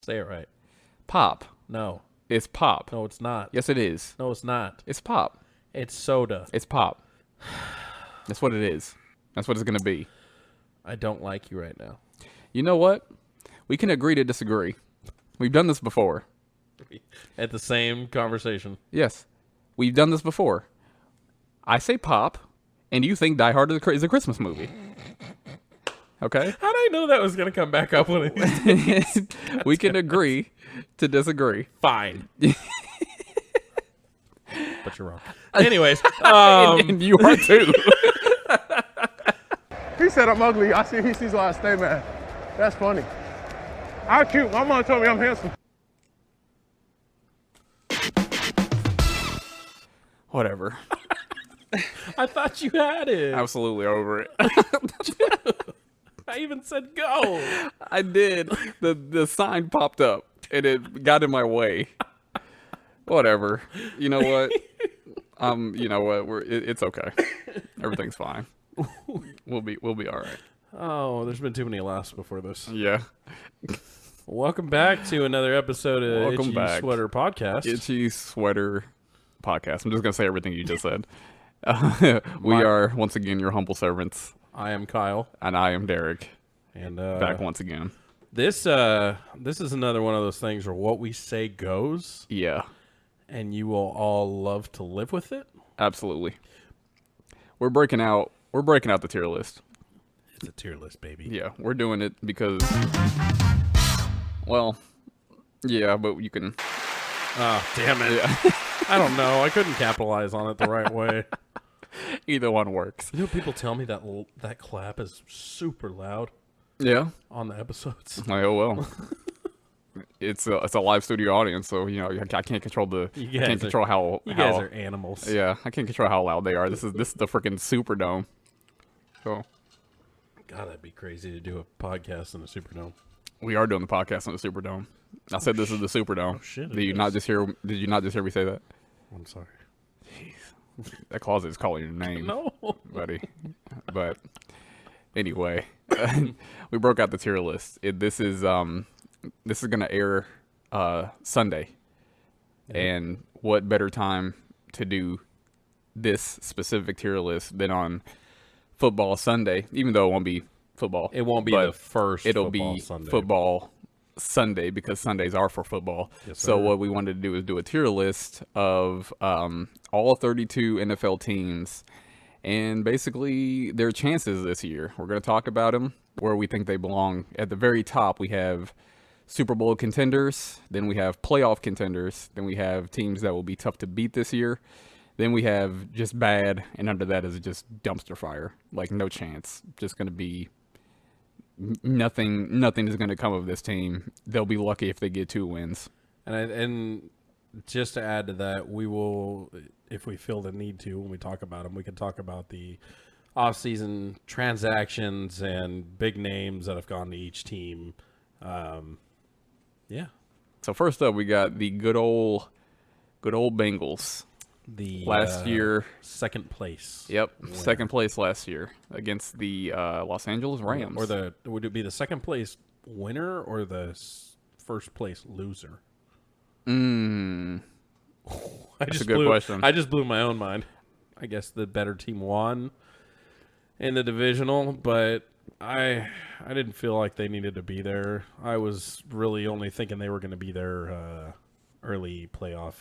Say it right. Pop. No. It's pop. No, it's not. Yes, it is. No, it's not. It's pop. It's soda. It's pop. That's what it is. That's what it's going to be. I don't like you right now. You know what? We can agree to disagree. We've done this before. At the same conversation. Yes. We've done this before. I say pop, and you think Die Hard is a Christmas movie. Okay? How did I know that was going to come back up one of these days? We can agree to disagree. Fine. But you're wrong. Anyways. And you are too. He said I'm ugly. I see he sees why I stay mad. That's funny. I'm cute. My mom told me I'm handsome. Whatever. I thought you had it. Absolutely over it. I even said go. I did. The sign popped up and it got in my way. Whatever. You know what? You know what? It's okay. Everything's fine. We'll be all right. Oh, there's been too many laughs before this. Yeah. Welcome back to another episode of Welcome Itchy back. Sweater Podcast. Itchy Sweater Podcast. I'm just gonna say everything you just said. We are once again your humble servants, I am Kyle, and I am Derrick. and Back once again. This is another one of those things where what we say goes, Yeah. and you will all love to live with it. Absolutely. We're breaking out the tier list. It's a tier list, baby. Yeah, we're doing it because, well, yeah, but you can. Oh, damn it. Yeah. I don't know. I couldn't capitalize on it the right way. Either one works. You know, people tell me that that clap is super loud Yeah. on the episodes. Oh well. It's a live studio audience, so you know I can't control how You guys are animals. Yeah, I can't control how loud they are. This is the freaking Superdome. So God, that'd be crazy to do a podcast in a Superdome. we are doing the podcast in the Superdome. I said this is the Superdome. Oh, shit, Did you not just hear me say that? I'm sorry. That closet is calling your name. No. Buddy. But anyway, we broke out the tier list. This is gonna air Sunday, and what better time to do this specific tier list than on football Sunday? Even though it won't be football, It won't be but the first it'll football be Sunday. football Sunday because Sundays are for football. Yes, so sir. what we wanted to do is do a tier list of all 32 NFL teams and basically their chances this year. We're going to talk about them, where we think they belong. At the very top, we have Super Bowl contenders. Then we have playoff contenders. Then we have teams that will be tough to beat this year. Then we have just bad, and under that is just dumpster fire. Like, no chance. Just going to be nothing is going to come of this team. They'll be lucky if they get 2 wins. And just to add to that, we will, if we feel the need to, when we talk about them, we can talk about the off-season transactions and big names that have gone to each team. Yeah. So first up, we got the good old Bengals. The Last year, second place. Yep, winner. second place last year against the Los Angeles Rams. Or would it be the second place winner or the first place loser? That's a good question. I just blew my own mind. I guess the better team won in the divisional, but I didn't feel like they needed to be there. I was really only thinking they were going to be there early playoff.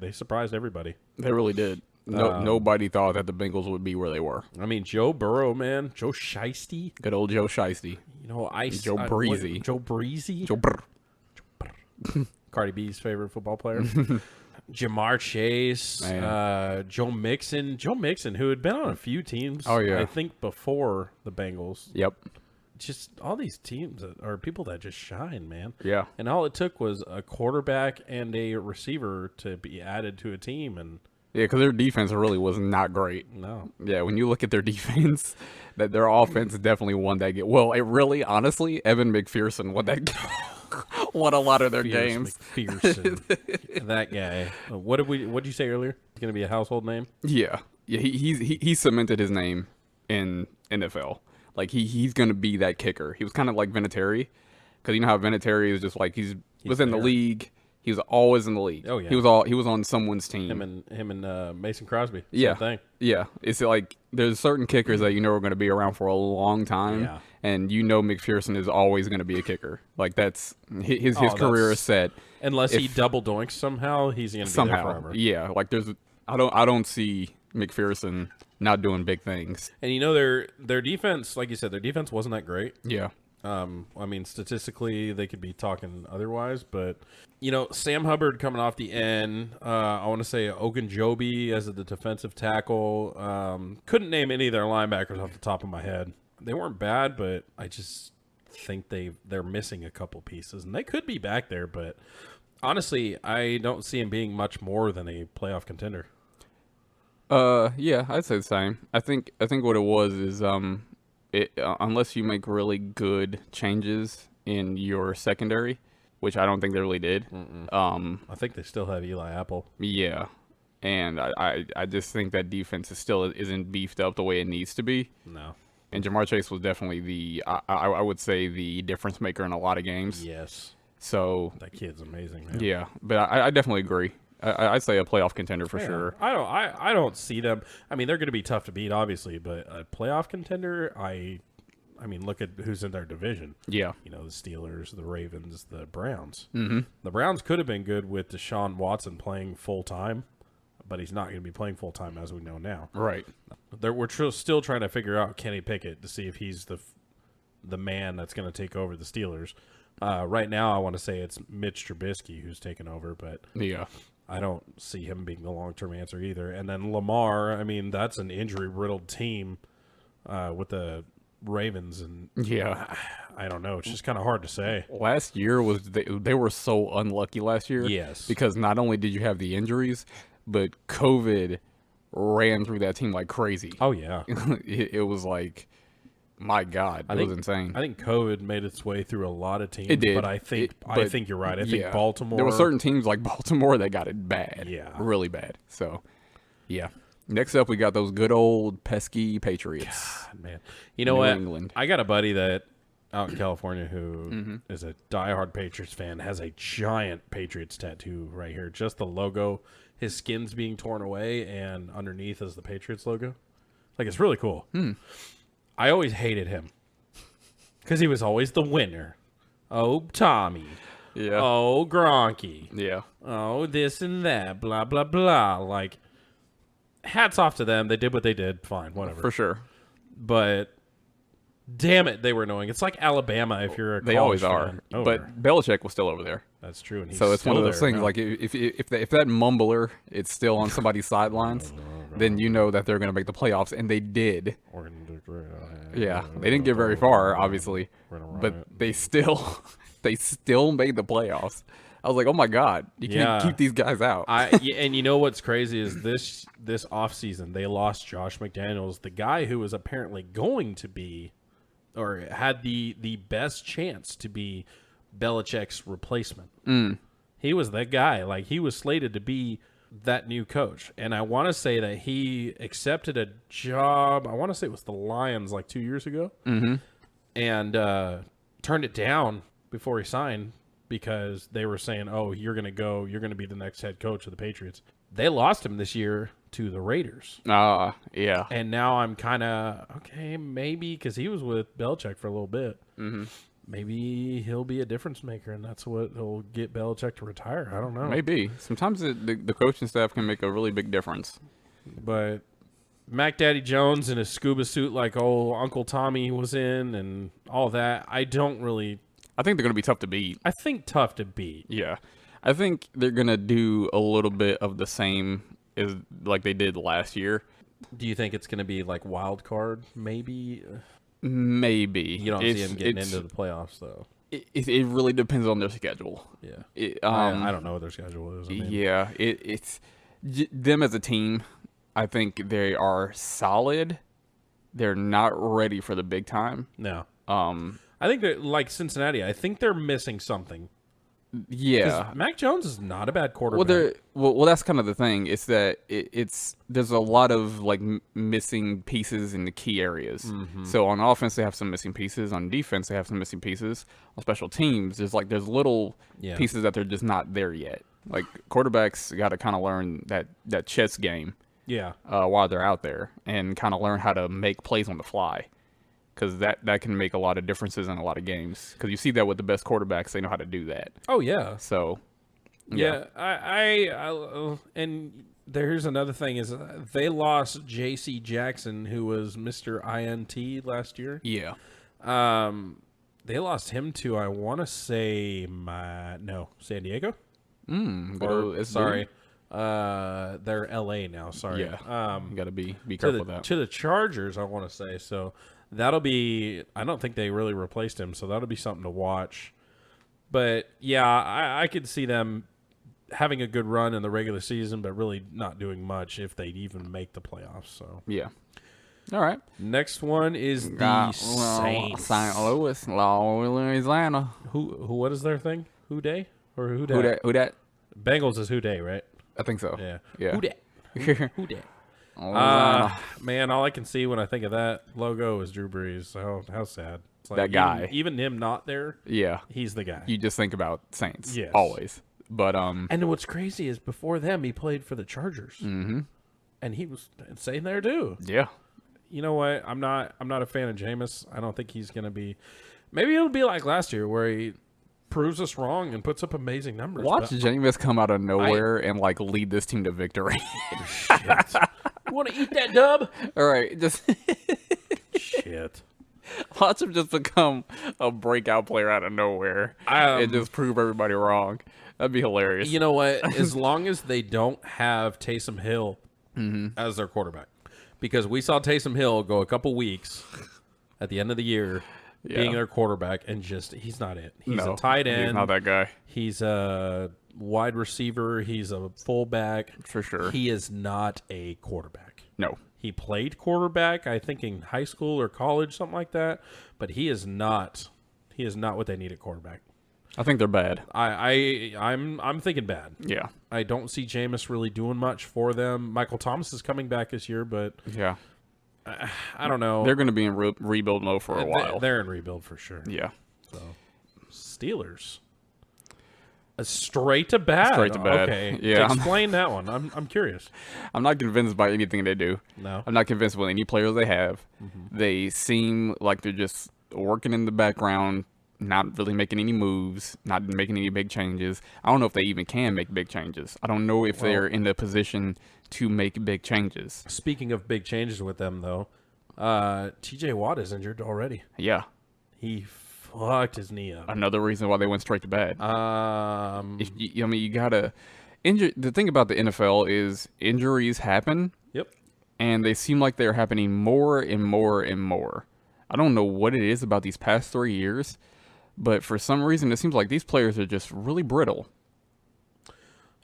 They surprised everybody. They really did. Nobody thought that the Bengals would be where they were. I mean, Joe Burrow, man. Joe Shiesty. Good old Joe Shiesty. You know, Joe Breezy. Joe Breezy. Joe Brr. Cardi B's favorite football player. Jamar Chase. Joe Mixon. Joe Mixon, who had been on a few teams, Oh, yeah. I think, before the Bengals. Yep. Just all these teams are people that just shine, man. Yeah. And all it took was a quarterback and a receiver to be added to a team, and Yeah, because their defense really was not great. no. Yeah, when you look at their defense, that their offense definitely won that game. Well, it really, honestly, Evan McPherson won that won a lot of their games. McPherson. That guy. What did you say earlier? He's going to be a household name? Yeah. He cemented his name in NFL. Like he's gonna be that kicker. He was kind of like Vinatieri, because you know how Vinatieri is just like he's was in the there. league. He was always in the league. Oh, yeah. He was on someone's team. Him and Mason Crosby. Yeah. Same thing. Yeah. It's like there's certain kickers that you know are going to be around for a long time. Yeah. And you know McPherson is always going to be a kicker. Like that's his Oh, career that's- is set. Unless he double doinks somehow, he's going to be there Somehow. forever. Yeah. Like I don't see McPherson not doing big things. And their defense, like you said, their defense wasn't that great. Yeah. I mean, statistically, they could be talking otherwise, but Sam Hubbard coming off the end. I want to say Ogunjobi as the defensive tackle. Couldn't name any of their linebackers off the top of my head. They weren't bad, but I just think they're missing a couple pieces, and they could be back there. But honestly, I don't see them being much more than a playoff contender. Yeah, I'd say the same. I think what it was is unless you make really good changes in your secondary, which I don't think they really did. I think they still have Eli Apple. Yeah, and I just think that defense isn't beefed up the way it needs to be. No. And Jamar Chase was definitely I would say the difference maker in a lot of games. Yes. So That kid's amazing, man. yeah, but I definitely agree. I'd say a playoff contender for sure. I don't see them. I mean, they're going to be tough to beat, obviously, but a playoff contender, I mean, look at who's in their division. Yeah. The Steelers, the Ravens, the Browns. Mm-hmm. The Browns could have been good with Deshaun Watson playing full time, but he's not going to be playing full time as we know now. Right. We're still trying to figure out Kenny Pickett to see if he's the man that's going to take over the Steelers. Right now, I want to say it's Mitch Trubisky who's taken over, but Yeah. I don't see him being the long-term answer either. And then Lamar, I mean, that's an injury-riddled team with the Ravens, and Yeah. I don't know. It's just kind of hard to say. Last year they were so unlucky last year. Yes. Because not only did you have the injuries, but COVID ran through that team like crazy. Oh, yeah. It was like, my God, it was insane. I think COVID made its way through a lot of teams. It did. But I think you're right. I think Yeah. Baltimore. There were certain teams like Baltimore that got it bad. Yeah. Really bad. So, yeah. Next up, we got those good old pesky Patriots. Man. You know New what? England. I got a buddy that out in California who Mm-hmm. is a diehard Patriots fan, has a giant Patriots tattoo right here. Just the logo. His skin's being torn away, and underneath is the Patriots logo. Like, it's really cool. I always hated him because he was always the winner. Oh, Tommy. Yeah. Oh, Gronky. Yeah. Oh, this and that. Blah, blah, blah. Like, hats off to them. They did what they did. Fine, whatever. For sure. But damn it, they were annoying. It's like Alabama if you're a They college always are. fan. Oh, But Belichick was still over there. that's true. And he's So it's one of still those there things now. like if that mumbler is still on somebody's sidelines, then you know that they're going to make the playoffs, and they did. Yeah, they didn't get very far, obviously, but they still made the playoffs. I was like, oh my God, you can't keep these guys out. And you know what's crazy is this offseason they lost Josh McDaniels, the guy who was apparently going to be or had the best chance to be Belichick's replacement. He was that guy. Like, he was slated to be that new coach. And I want to say that he accepted a job, I want to say it was the Lions like 2 years ago, and turned it down before he signed because they were saying, oh, you're going to be the next head coach of the Patriots. They lost him this year to the Raiders. Yeah. And now I'm kind of, okay, maybe, because he was with Belichick for a little bit. Maybe he'll be a difference maker, and that's what will get Belichick to retire. I don't know. Maybe. Sometimes the coaching staff can make a really big difference. But Mac Daddy Jones in a scuba suit like old Uncle Tommy was in and all that, I think I think they're going to be tough to beat. tough to beat. Yeah. I think they're going to do a little bit of the same as like they did last year. Do you think it's going to be like wild card, maybe? Maybe. You don't see them getting into the playoffs, though. It really depends on their schedule. Yeah. I don't know what their schedule is. I mean, Yeah, it's them as a team. I think they are solid. They're not ready for the big time. No. Um, I think that, like Cincinnati, I think they're missing something. Yeah. Mac Jones is not a bad Well, quarterback. that's kind of the thing. It's that there's a lot of like missing pieces in the key areas. So on offense they have some missing pieces. On defense they have some missing pieces. On special teams there's little pieces that they're just not there yet. Like quarterbacks got to kind of learn that chess game. Yeah. While they're out there and kind of learn how to make plays on the fly. Because that can make a lot of differences in a lot of games. Because you see that with the best quarterbacks, they know how to do that. Oh yeah. So, Yeah. And there's another thing is they lost J.C. Jackson, who was Mr. INT last year. Yeah. They lost him to I want to say San Diego. Sorry. They're L.A. now. Sorry. Yeah. You got to be careful with that. To the Chargers, I want to say. So that'll be. I don't think they really replaced him, so that'll be something to watch. But yeah, I could see them having a good run in the regular season, but really not doing much if they even make the playoffs. So yeah. All right. Next one is the Saints. St. Louis, Louisiana. Who? What is their thing? Who day or who day? Who that? Bengals is who day, right? I think so. Yeah. Yeah. Who dat? Who dat? Man, all I can see when I think of that logo is Drew Brees. How sad. It's like that guy. Even him not there, Yeah. he's the guy. You just think about Saints. Yes. Always. But And what's crazy is before them, he played for the Chargers. Mm-hmm. And he was insane there too. yeah. You know what? I'm not a fan of Jameis. I don't think he's going to be. Maybe it'll be like last year where he proves us wrong and puts up amazing numbers. Watch but Jameis come out of nowhere and like lead this team to victory. shit. You want to eat that dub? All right, just Shit. watch him just become a breakout player out of nowhere and just prove everybody wrong. That'd be hilarious. You know what? As long as they don't have Taysom Hill as their quarterback. Because we saw Taysom Hill go a couple weeks at the end of the year being their quarterback, and just he's not it. He's a tight end. He's not that guy. He's a wide receiver. He's a fullback. For sure. He is not a quarterback. No. He played quarterback, I think, in high school or college, something like that. But he is not. He is not what they need at quarterback. I think they're bad. I'm thinking bad. Yeah. I don't see Jameis really doing much for them. Michael Thomas is coming back this year, but Yeah. I don't know. They're going to be in rebuild mode for a while. They're in rebuild for sure. Yeah. So, Steelers. Straight to bad. Straight to bad. Okay. Yeah. Explain that one. I'm curious. I'm not convinced by anything they do. No. I'm not convinced with any players they have. They seem like they're just working in the background, not really making any moves, not making any big changes. I don't know if they even can make big changes. I don't know if they're in the position to make big changes. Speaking of big changes with them, though, TJ Watt is injured already. Yeah. He fucked his knee up. Another reason why they went straight to bad. You gotta the thing about the NFL is injuries happen. Yep. And they seem like they're happening more and more and more. I don't know what it is about these past 3 years, but for some reason it seems like these players are just really brittle.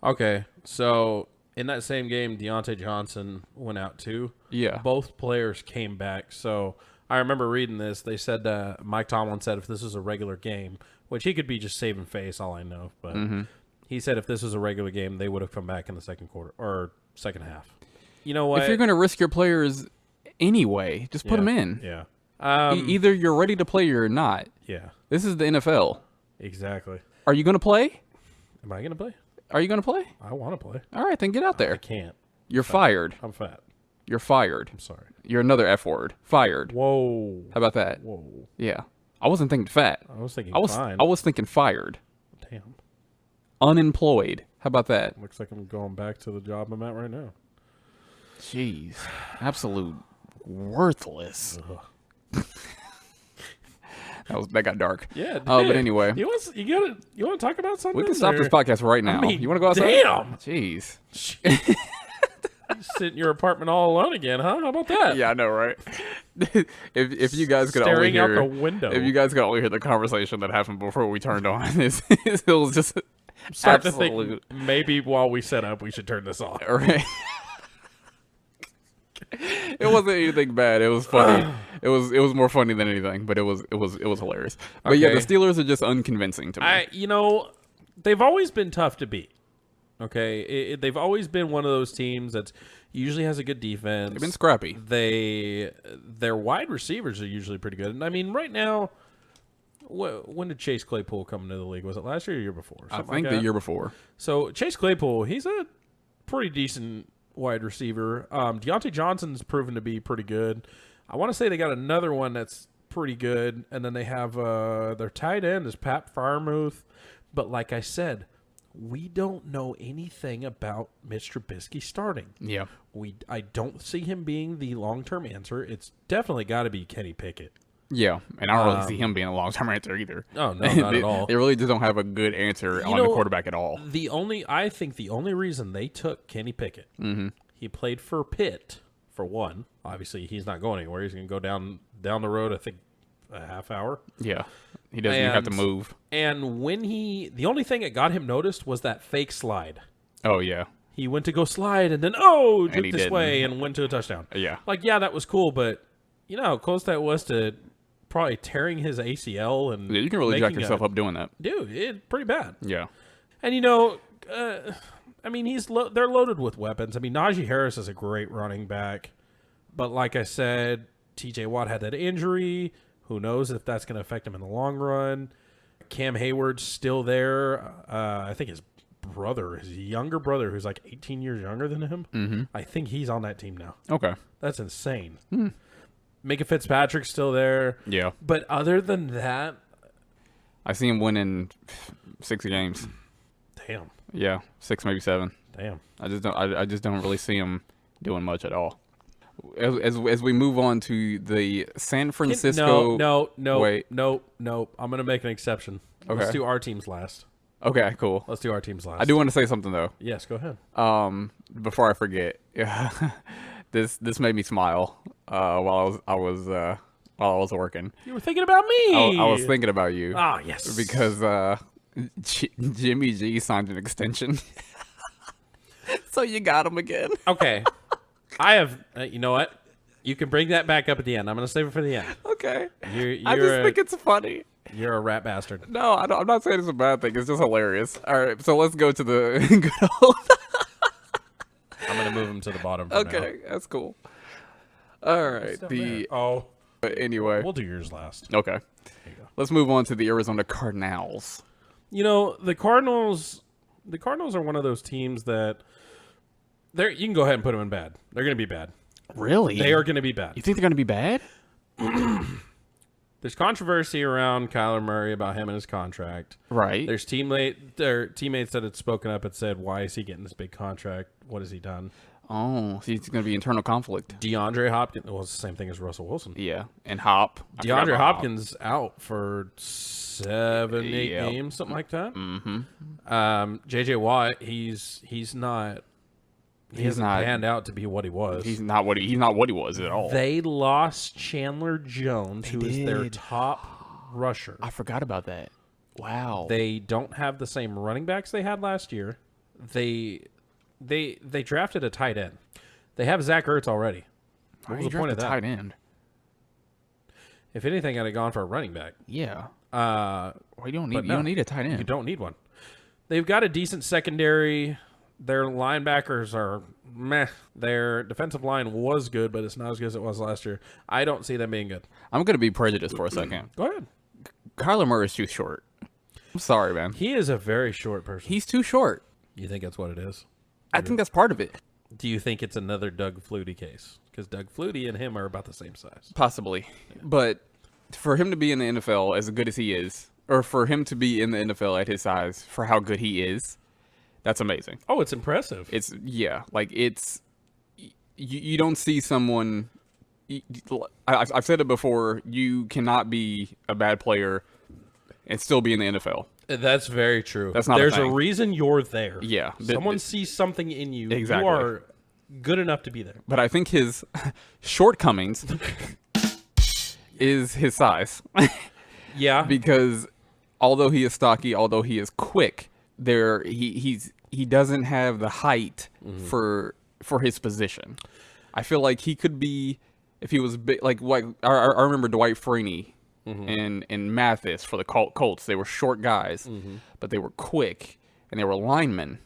Okay, so in that same game, Deontay Johnson went out too. Yeah. Both players came back. So I remember reading this. They said Mike Tomlin said if this was a regular game, which he could be just saving face, all I know, but he said if this was a regular game, they would have come back in the second quarter or second half. You know what? If you're going to risk your players anyway, just put them in. Yeah. Either you're ready to play or you're not. Yeah. This is the NFL. Exactly. Are you going to play? Am I going to play? Are you going to play? I want to play. All right, then get out I there. can't. You're fired. I'm fat. You're fired. I'm sorry. You're another F word. Fired. Whoa. How about that? Whoa. Yeah. I wasn't thinking fat. I was thinking I fine. was thinking fired. Damn. Unemployed. How about that? Looks like I'm going back to the job I'm at right now. Jeez. Absolute worthless. That got dark. Yeah. But anyway. You want to talk about something? We can stop or- this podcast right now. I mean, You want to go outside? damn. Jeez. You sit in your apartment all alone again, huh? How about that? Yeah, I know, right? if you guys could only Staring hear out the window. if you guys could only hear the conversation that happened before we turned on, it was just Start to absolute. think maybe while we set up, we should turn this off. Right. It wasn't anything bad. It was funny. It was more funny than anything, but it was hilarious. But yeah, the Okay. Steelers are just unconvincing to me. they've always been tough to beat. Okay, they've always been one of those teams that usually has a good defense. They've been scrappy. Their wide receivers are usually pretty good. And I mean, right now, when did Chase Claypool come into the league? Was it last year or the year before? I think the year before. So Chase Claypool, he's a pretty decent wide receiver. Deontay Johnson's proven to be pretty good. I want to say they got another one that's pretty good, and then they have their tight end is Pat Freiermuth. But like I said, we don't know anything about Mitch Trubisky starting. Yeah. I don't see him being the long-term answer. It's definitely got to be Kenny Pickett. Yeah, and I don't really see him being a long-term answer either. Oh, no, not at all. They really just don't have a good answer on the quarterback at all. I think the only reason they took Kenny Pickett, he played for Pitt, for one. Obviously, he's not going anywhere. He's going to go down the road, I think, a half hour. Yeah, he doesn't even have to move. And the only thing that got him noticed was that fake slide. Oh, yeah. He went to go slide and then, looked this way and went to a touchdown. Yeah. That was cool, but you know how close that was to probably tearing his ACL. And yeah, you can really jack yourself up doing that. Dude, it's pretty bad. Yeah. And, I mean, they're loaded with weapons. I mean, Najee Harris is a great running back. But like I said, TJ Watt had that injury. Who knows if that's going to affect him in the long run. Cam Hayward's still there. I think his younger brother, who's like 18 years younger than him, I think he's on that team now. Okay. That's insane. Micah Fitzpatrick's still there. Yeah. But other than that, I see him winning 6 games. Damn. Yeah, 6, maybe 7. Damn. I just don't really see him doing much at all. As we move on to the San Francisco. No. I'm gonna make an exception. Okay. Let's do our teams last. Okay, cool. Let's do our teams last. I do want to say something though. Yes, go ahead. Before I forget, this made me smile while I was working. You were thinking about me. I was thinking about you. Ah, yes. Because Jimmy G signed an extension, so you got him again. Okay. I have. You know what? You can bring that back up at the end. I'm going to save it for the end. Okay. You're I just think it's funny. You're a rat bastard. No, I'm not saying it's a bad thing. It's just hilarious. All right, so let's go to the good old. I'm going to move him to the bottom. For Okay, that's cool. All right. But anyway, we'll do yours last. Okay. There you go. Let's move on to the Arizona Cardinals. The Cardinals. The Cardinals are one of those teams that you can go ahead and put them in bad. They're going to be bad. Really? They are going to be bad. You think they're going to be bad? There's controversy around Kyler Murray about him and his contract. Right. There's teammates that had spoken up and said, why is he getting this big contract? What has he done? Oh, so it's going to be internal conflict. DeAndre Hopkins, well, it's the same thing as Russell Wilson. Yeah, and Hop. DeAndre Hopkins out for 7, 8 games, something like that. Mm-hmm. J.J. Watt, he's not. He hasn't panned out to be what he was. He's not what he was at all. They lost Chandler Jones, who is their top rusher. I forgot about that. Wow. They don't have the same running backs they had last year. They drafted a tight end. They have Zach Ertz already. What was the point of that? Tight end. If anything, I'd have gone for a running back. Yeah. You don't need a tight end. You don't need one. They've got a decent secondary. Their linebackers are meh. Their defensive line was good, but it's not as good as it was last year. I don't see them being good. I'm going to be prejudiced for a second. Go ahead. Kyler Murray is too short. I'm sorry, man. He is a very short person. He's too short. You think that's what it is? I think that's part of it. Do you think it's another Doug Flutie case? Because Doug Flutie and him are about the same size. Possibly. Yeah. But for him to be in the NFL as good as he is, or for him to be in the NFL at his size for how good he is, that's amazing. Oh, it's impressive. You don't see someone. I've said it before. You cannot be a bad player and still be in the NFL. That's very true. That's not. There's a reason you're there. Yeah, someone sees something in you. Exactly. You are good enough to be there. But I think his shortcomings is his size. Yeah, because although he is stocky, although he is quick, he doesn't have the height for his position. I feel like he could be, if he was big, like I remember Dwight Freeney and Mathis for the Colts. They were short guys, but they were quick and they were linemen.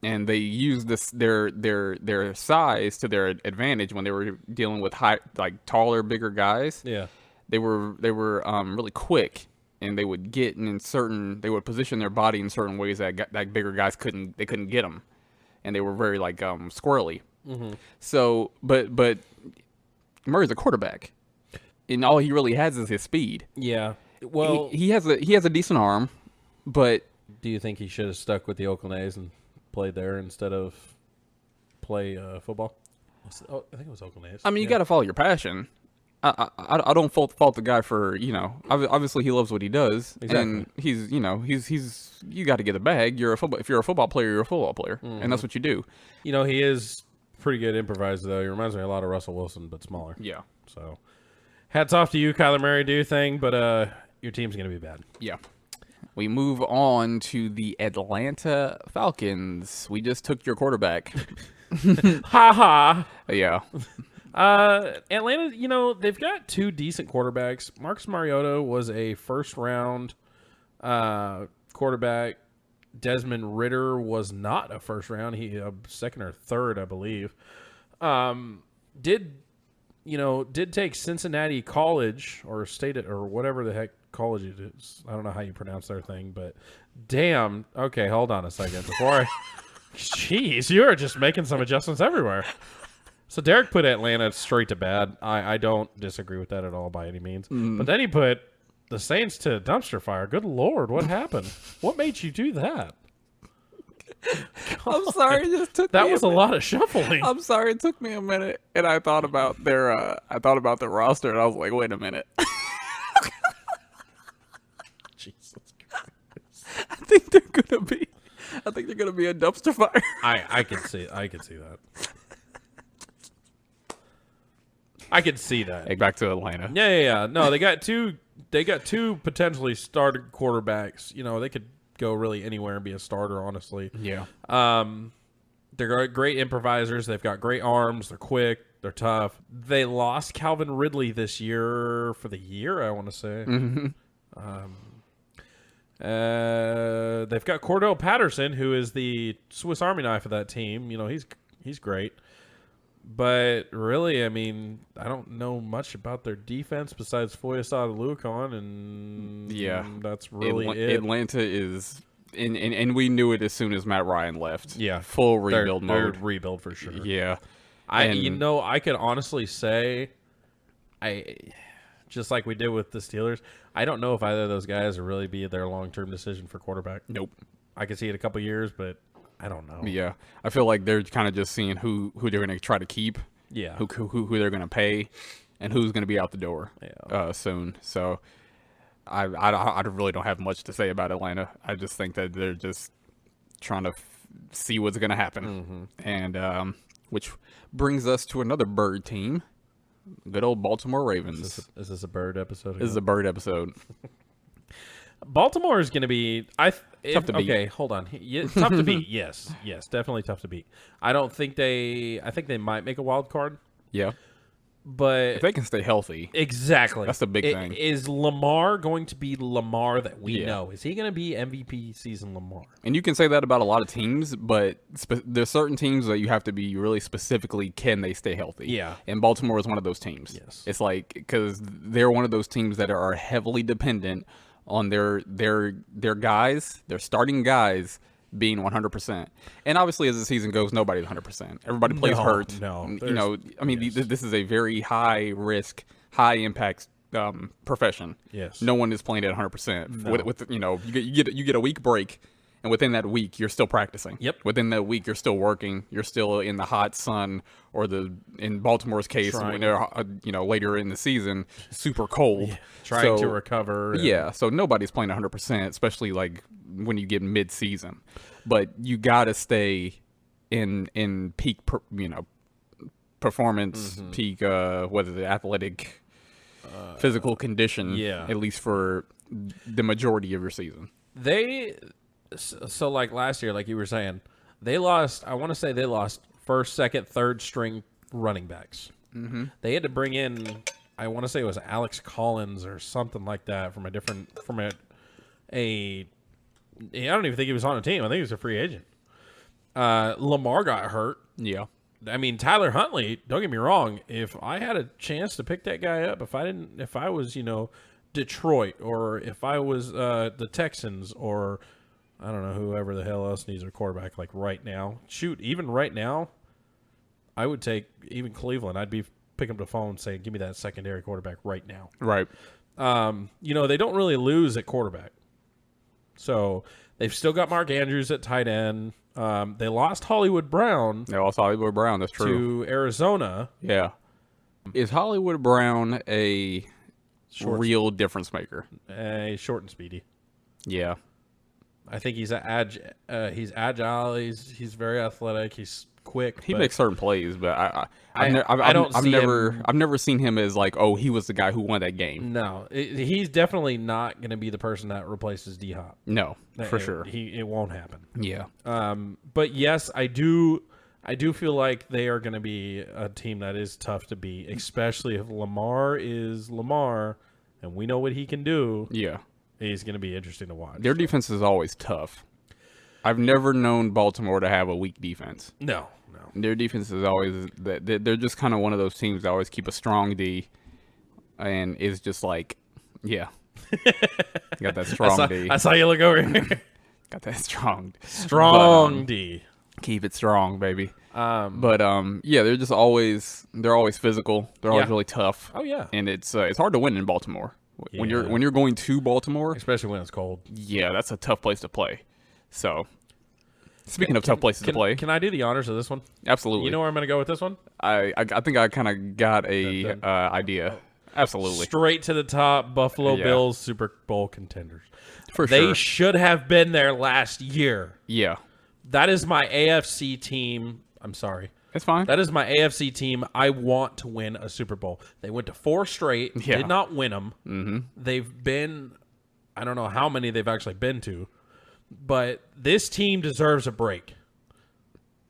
And they used their size to their advantage when they were dealing with taller, bigger guys. Yeah. They were really quick, and they would they would position their body in certain ways that bigger guys couldn't get them, and they were very squirrely. So, but Murray's a quarterback, and all he really has is his speed. Yeah. Well, he has a decent arm, but do you think he should have stuck with the Oakland A's and played there instead of play football? I think it was Oakland A's. I mean, you got to follow your passion. I don't fault the guy for, obviously he loves what he does. Exactly. And he's you got to get a bag. If you're a football player, you're a football player. And that's what you do. He is pretty good improviser, though. He reminds me a lot of Russell Wilson, but smaller. Yeah. So hats off to you, Kyler Murray. Do your thing, but your team's going to be bad. Yeah. We move on to the Atlanta Falcons. We just took your quarterback. Ha ha. Yeah. Atlanta, they've got two decent quarterbacks. Marcus Mariota was a first-round quarterback. Desmond Ridder was not a first-round. He second or third, I believe. Did take Cincinnati College or State or whatever the heck college it is. I don't know how you pronounce their thing, but damn. Okay, hold on a second before Jeez, you're just making some adjustments everywhere. So Derek put Atlanta straight to bad. I don't disagree with that at all by any means. But then he put the Saints to dumpster fire. Good Lord, what happened? What made you do that? I'm sorry, it just took That me was a lot of shuffling. I'm sorry, it took me a minute, and I thought about their roster, and I was like, wait a minute. Jesus Christ. I think they're gonna be a dumpster fire. I can see that. I could see that. Hey, back to Atlanta. Yeah. No, they got two potentially starter quarterbacks. They could go really anywhere and be a starter, honestly. Yeah. They're great improvisers. They've got great arms. They're quick. They're tough. They lost Calvin Ridley this year for the year, I want to say. They've got Cordell Patterson, who is the Swiss Army knife of that team. He's great. But really, I mean, I don't know much about their defense besides Foyesade Aluakon, and that's really it. Atlanta is, and we knew it as soon as Matt Ryan left. Yeah, full rebuild mode. They're rebuild for sure. Yeah, I could honestly say, just like we did with the Steelers, I don't know if either of those guys will really be their long-term decision for quarterback. Nope. I could see it a couple years, but I don't know. Yeah, I feel like they're kind of just seeing who they're going to try to keep. Yeah, who they're going to pay, and who's going to be out the door soon. So I really don't have much to say about Atlanta. I just think that they're just trying to see what's going to happen, and which brings us to another bird team, good old Baltimore Ravens. Is this a bird episode? This is a bird episode. Baltimore is going to be tough to beat. Okay, hold on. Tough to beat. Yes, definitely tough to beat. I think they might make a wild card. Yeah, but if they can stay healthy, exactly. That's the big thing. Is Lamar going to be Lamar that we know? Is he going to be MVP season Lamar? And you can say that about a lot of teams, but there's certain teams that you have to be really specifically, can they stay healthy? Yeah. And Baltimore is one of those teams. Yes. It's like, because they're one of those teams that are heavily dependent on their guys, their starting guys, being 100%. And obviously, as the season goes, nobody's 100%. Everybody plays hurt. No, this is a very high risk, high impact profession. Yes. No one is playing at 100%. No. You get a week break, and within that week, you're still practicing. Yep. Within that week, you're still working. You're still in the hot sun, or in Baltimore's case, when they're later in the season, super cold, trying to recover. Yeah. So nobody's playing 100%, especially like when you get mid-season. But you got to stay in peak, performance, peak, whether the athletic, physical condition. Yeah. At least for the majority of your season. So like last year, like you were saying, they lost first, second, third string running backs. They had to bring in I want to say it was Alex Collins or something like that from I don't even think he was on a team. I think he was a free agent. Lamar got hurt. Yeah. I mean, Tyler Huntley, don't get me wrong, if I had a chance to pick that guy up, if I was, Detroit, or if I was the Texans, or I don't know, whoever the hell else needs a quarterback like right now. Shoot, even right now, I would take even Cleveland. I'd be picking up the phone saying, give me that secondary quarterback right now. Right. They don't really lose at quarterback. So they've still got Mark Andrews at tight end. They lost Hollywood Brown. They lost Hollywood Brown. That's true. To Arizona. Yeah. Is Hollywood Brown a real difference maker? Short and speedy. Yeah. I think he's agile. He's very athletic. He's quick. He makes certain plays, but I've never seen him as like, oh, he was the guy who won that game. No, he's definitely not going to be the person that replaces D-Hop. No, for sure. It won't happen. Yeah. But yes, I do feel like they are going to be a team that is tough to beat, especially if Lamar is Lamar, and we know what he can do. Yeah. He's going to be interesting to watch. Their defense is always tough. I've never known Baltimore to have a weak defense. No. Their defense is always they're just kind of one of those teams that always keep a strong D, and is just like, yeah, got that strong D. I saw you look over here. Got that strong D. Keep it strong, baby. Yeah, they're always physical. They're always really tough. Oh yeah, and it's hard to win in Baltimore when Yeah. you're going to Baltimore, especially when it's cold. Yeah, that's a tough place to play. So. Speaking of tough places to play, can I do the honors of this one? Absolutely. You know where I'm going to go with this one? I think I kind of got a idea. Absolutely. Straight to the top, Buffalo Bills Super Bowl contenders. For sure. They should have been there last year. Yeah. That is my AFC team. I'm sorry. It's fine. That is my AFC team. I want to win a Super Bowl. They went to 4 straight. Yeah. Did not win them. Mm-hmm. They've been, I don't know how many they've actually been to. But this team deserves a break.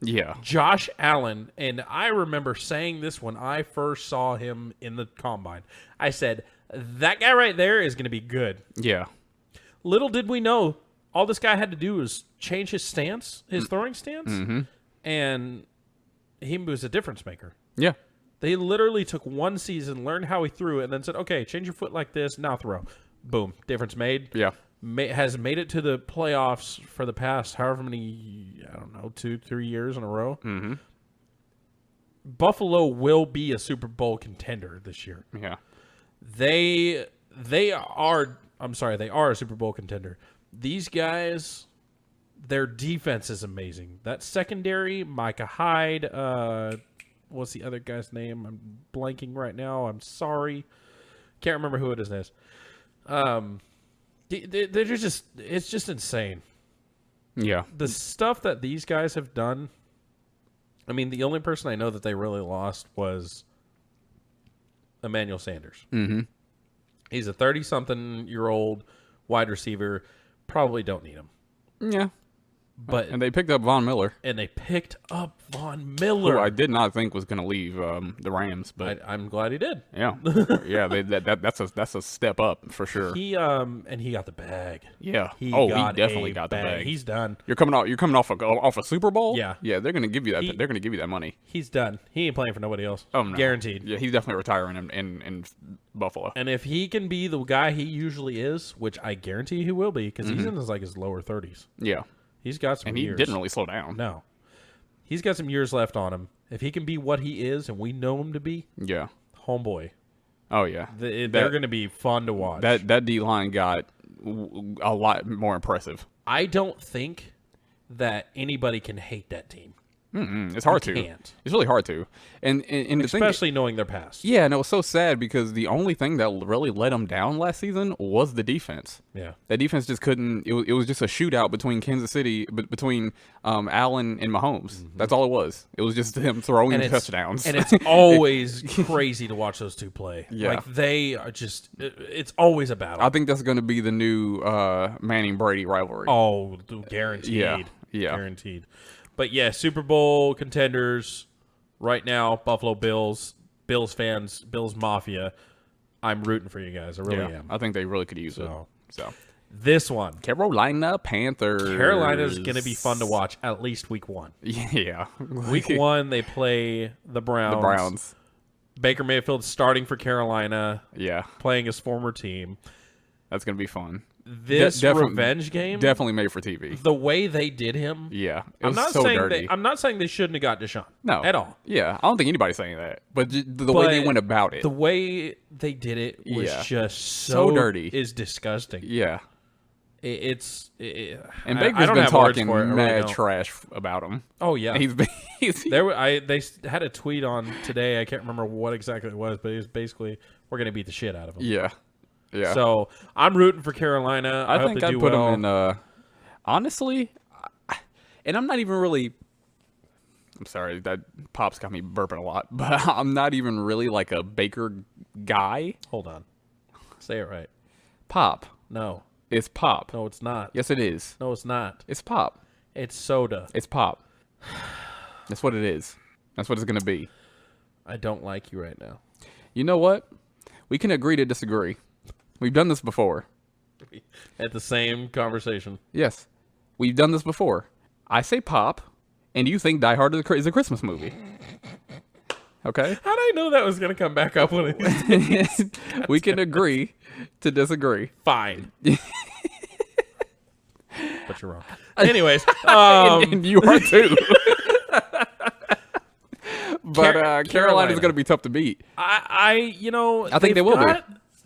Yeah. Josh Allen, and I remember saying this when I first saw him in the combine. I said, that guy right there is going to be good. Yeah. Little did we know, all this guy had to do was change his stance, his throwing stance, and he was a difference maker. Yeah. They literally took one season, learned how he threw it, and then said, okay, change your foot like this, now throw. Boom. Difference made. Yeah. Has made it to the playoffs for the past however many, 2-3 years in a row. Mm-hmm. Buffalo will be a Super Bowl contender this year. Yeah. They are a Super Bowl contender. These guys, their defense is amazing. That secondary, Micah Hyde, what's the other guy's name? I'm blanking right now. I'm sorry. Can't remember who it is. They're just, it's just insane. Yeah. The stuff that these guys have done. I mean, the only person I know that they really lost was Emmanuel Sanders. Mm-hmm. He's a 30-something-year-old wide receiver. Probably don't need him. Yeah. And they picked up Von Miller. And they picked up Von Miller. Who I did not think was going to leave the Rams, but I'm glad he did. Yeah, yeah, that's a step up for sure. He got the bag. Yeah. He definitely got the bag. He's done. You're coming off a Super Bowl. Yeah. Yeah, they're going to give you that. They're going to give you that money. He's done. He ain't playing for nobody else. Oh no, guaranteed. Yeah, he's definitely retiring in Buffalo. And if he can be the guy he usually is, which I guarantee he will be, because he's in his lower 30s. Yeah. He's got some years. And he didn't really slow down. No. He's got some years left on him. If he can be what he is, and we know him to be, yeah, homeboy. Oh, yeah. They're going to be fun to watch. That D-line got a lot more impressive. I don't think that anybody can hate that team. It's hard to. Can't. It's really hard to. And especially knowing their past. Yeah, and it was so sad because the only thing that really let them down last season was the defense. Yeah. That defense just couldn't. It was just a shootout between Kansas City, between Allen and Mahomes. That's all it was. It was just them throwing touchdowns. And it's always crazy to watch those two play. Yeah. Like, they are just, it's always a battle. I think that's going to be the new Manning-Brady rivalry. Oh, guaranteed. Yeah. Guaranteed. But yeah, Super Bowl contenders right now, Buffalo Bills, Bills fans, Bills Mafia. I'm rooting for you guys. I really am. I think they really could use it. So So this one, Carolina Panthers. Carolina's going to be fun to watch at least week 1. Yeah. Week 1, they play the Browns. The Browns. Baker Mayfield starting for Carolina, Yeah. playing his former team. That's going to be fun. This revenge game, Definitely made for TV. the way they did him. Yeah. It I'm was not so saying dirty. I'm not saying they shouldn't have got Deshaun. No. At all. Yeah. I don't think anybody's saying that. But the way they went about it. The way they did it was Yeah. just So dirty. Is disgusting. Yeah. And Baker's been talking mad trash about him. Oh yeah, He's been. they had a tweet on today. I can't remember what exactly it was, but it was basically we're going to beat the shit out of them. Yeah. Yeah. So I'm rooting for Carolina. I hope think they I'd do put well. him in. Honestly, and I'm not even really. I'm sorry, that Pop's got me burping a lot, but I'm not even really like a Baker guy. Hold on, say it right. Pop. No, It's Pop. no, it's not. Yes, it is. No, it's not. It's Pop. It's soda. It's Pop. That's what it is. That's what it's going to be. I don't like you right now. You know what? We can agree to disagree. We've done this before. At the same conversation. Yes. We've done this before. I say Pop, and you think Die Hard is a Christmas movie. Okay? How did I know that was going to come back up one of these days? We can agree to disagree. Fine. But you're wrong. Anyways, And you are too. But Carolina's going to be tough to beat. I think they will be.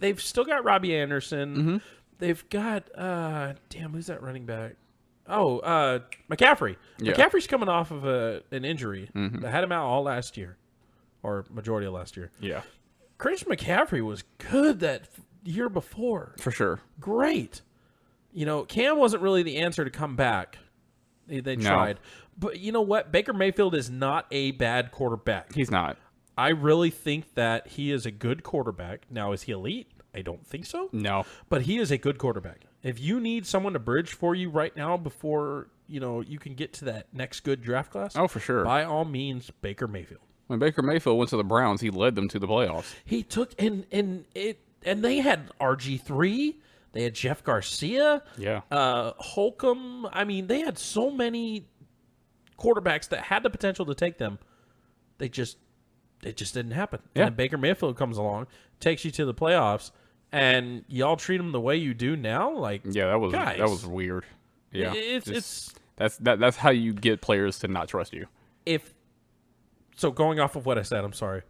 They've still got Robbie Anderson. Mm-hmm. They've got who's that running back? Oh, McCaffrey. Yeah. McCaffrey's coming off of an injury. Mm-hmm. They had him out all last year, or majority of last year. Yeah. Christian McCaffrey was good that year before. For sure. Great. Cam wasn't really the answer to come back. They tried. But you know what? Baker Mayfield is not a bad quarterback. He's not. I really think that he is a good quarterback. Now, is he elite? I don't think so. No. But he is a good quarterback. If you need someone to bridge for you right now before, you can get to that next good draft class, Oh, for sure. by all means, Baker Mayfield. When Baker Mayfield went to the Browns, he led them to the playoffs. He took and they had RG3, they had Jeff Garcia, Yeah. Holcomb. I mean, they had so many quarterbacks that had the potential to take them. It just didn't happen. Yeah. And then Baker Mayfield comes along, takes you to the playoffs, and y'all treat him the way you do now. Like, Yeah, that guys, was weird. Yeah. it's That's how you get players to not trust you. So going off of what I said, I'm sorry.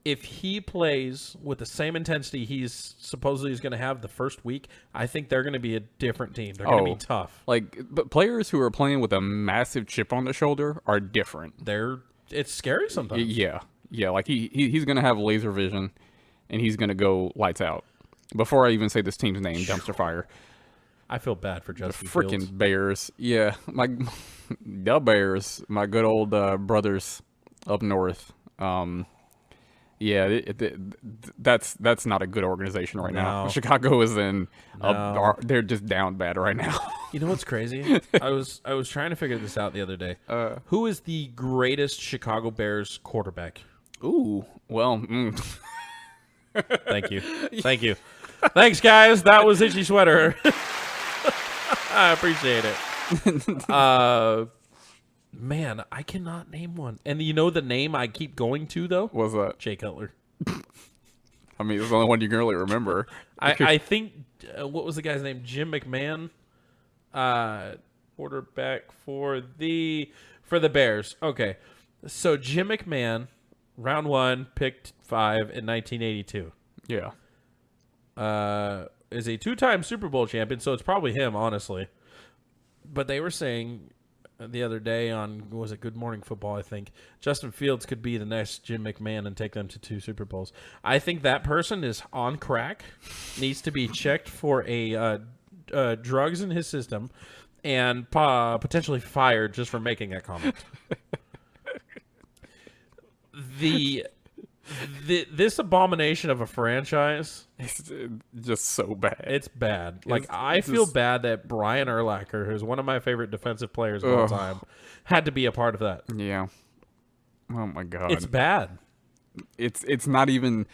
If he plays with the same intensity he's supposedly is going to have the first week, I think they're going to be a different team. They're going to be tough. But players who are playing with a massive chip on their shoulder are different. It's scary sometimes. Yeah. Yeah, like he's going to have laser vision, and he's going to go lights out. Before I even say this team's name, Dumpster Fire. I feel bad for Justin Freaking Fields. Bears. Yeah, the Bears, my good old brothers up north. Yeah, that's not a good organization right now. No. Chicago is they're just down bad right now. You know what's crazy? I was trying to figure this out the other day. Who is the greatest Chicago Bears quarterback? Ooh, well, Thank you. Thanks, guys. That was Itchy Sweater. I appreciate it. Man, I cannot name one. And you know the name I keep going to, though? what's that? Jay Cutler. I mean, it's the only one you can really remember. I think, what was the guy's name? Jim McMahon? Quarterback for the Bears. Okay. So Jim McMahon, round 1, picked 5 in 1982. Yeah. Is a 2-time Super Bowl champion, so it's probably him, honestly. But they were saying the other day on, was it Good Morning Football, I think, Justin Fields could be the next Jim McMahon and take them to 2 Super Bowls. I think that person is on crack, needs to be checked for drugs in his system, and potentially fired just for making that comment. This abomination of a franchise, It's just so bad. it's bad. I feel bad that Brian Urlacher, who's one of my favorite defensive players of all time, had to be a part of that. Yeah. Oh my god. It's bad. It's not even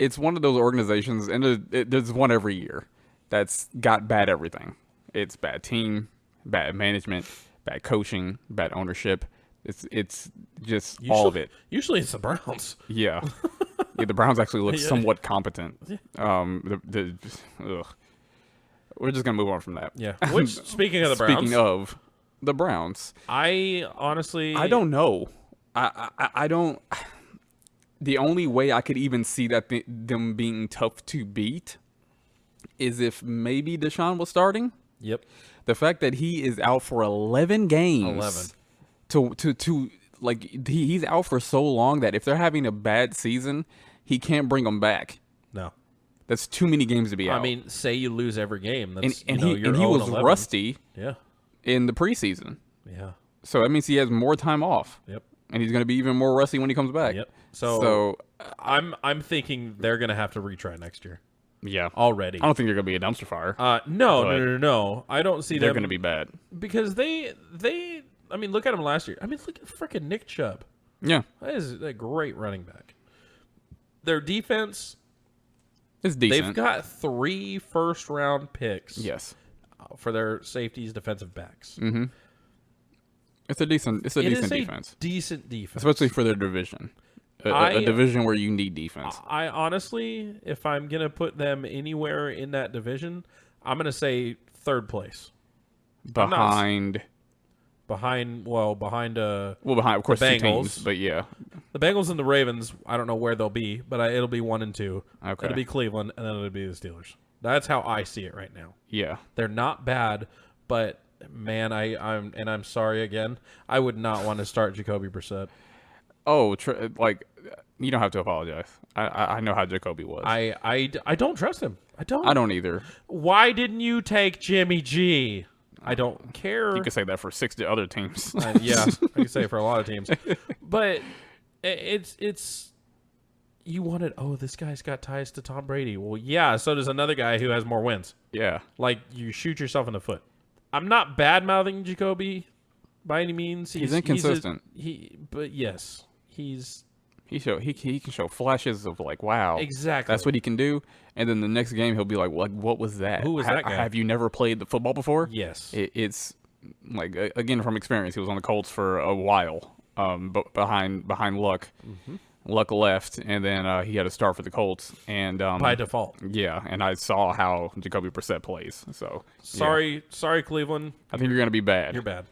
it's one of those organizations, and there's one every year that's got bad everything. It's bad team, bad management, bad coaching, bad ownership. It's just all of it. Usually it's the Browns. Yeah. Yeah, the Browns actually look Yeah. somewhat competent. Ugh. We're just gonna move on from that. Yeah. Which, speaking of the Browns, Speaking of the Browns, I honestly, I don't know. I don't. The only way I could even see that them being tough to beat is if maybe Deshaun was starting. Yep. The fact that he is out for 11 games. 11. To like he's out for so long that if they're having a bad season, he can't bring them back. No. That's too many games to be out. I mean, say you lose every game. That's, and you're he was 0-11. rusty Yeah. in the preseason. Yeah. So that means he has more time off. Yep. And he's going to be even more rusty when he comes back. Yep. So I'm thinking they're going to have to retry next year yeah. already. I don't think they're going to be a dumpster fire. No. I don't see They're them going to be bad. because they. I mean, look at them last year. I mean, look at freaking Nick Chubb. Yeah. That is a great running back. Their defense, It's decent. they've got 3 first-round picks. Yes. For their safeties, defensive backs. Mm-hmm. It's a decent defense. Decent defense. Especially for their division. A division where you need defense. I honestly, if I'm going to put them anywhere in that division, I'm going to say third place. Behind Behind behind of course the two teams, Bengals. but yeah. The Bengals and the Ravens, I don't know where they'll be, but it'll be 1 and 2. Okay. It'll be Cleveland, and then it'll be the Steelers. That's how I see it right now. Yeah. They're not bad, but man, I'm sorry again. I would not want to start Jacoby Brissett. Oh, you don't have to apologize. I know how Jacoby was. I don't trust him. I don't either. Why didn't you take Jimmy G? I don't care. You could say that for 60 other teams. Yeah, I can say it for a lot of teams. But it's you wanted, this guy's got ties to Tom Brady. Well, yeah, so does another guy who has more wins. Yeah. Like, you shoot yourself in the foot. I'm not bad-mouthing Jacoby by any means. He's inconsistent. But yes, he can show flashes of like, wow, exactly. that's what he can do, and then the next game he'll be like, what was that? Who was that guy? Have you never played the football before? Yes. It's like, again, from experience, he was on the Colts for a while, behind Luck. Mm-hmm. Luck left, and then he had to start for the Colts, and by default. Yeah, and I saw how Jacoby Brissett plays. So sorry, Cleveland. I think you're gonna be bad. You're bad.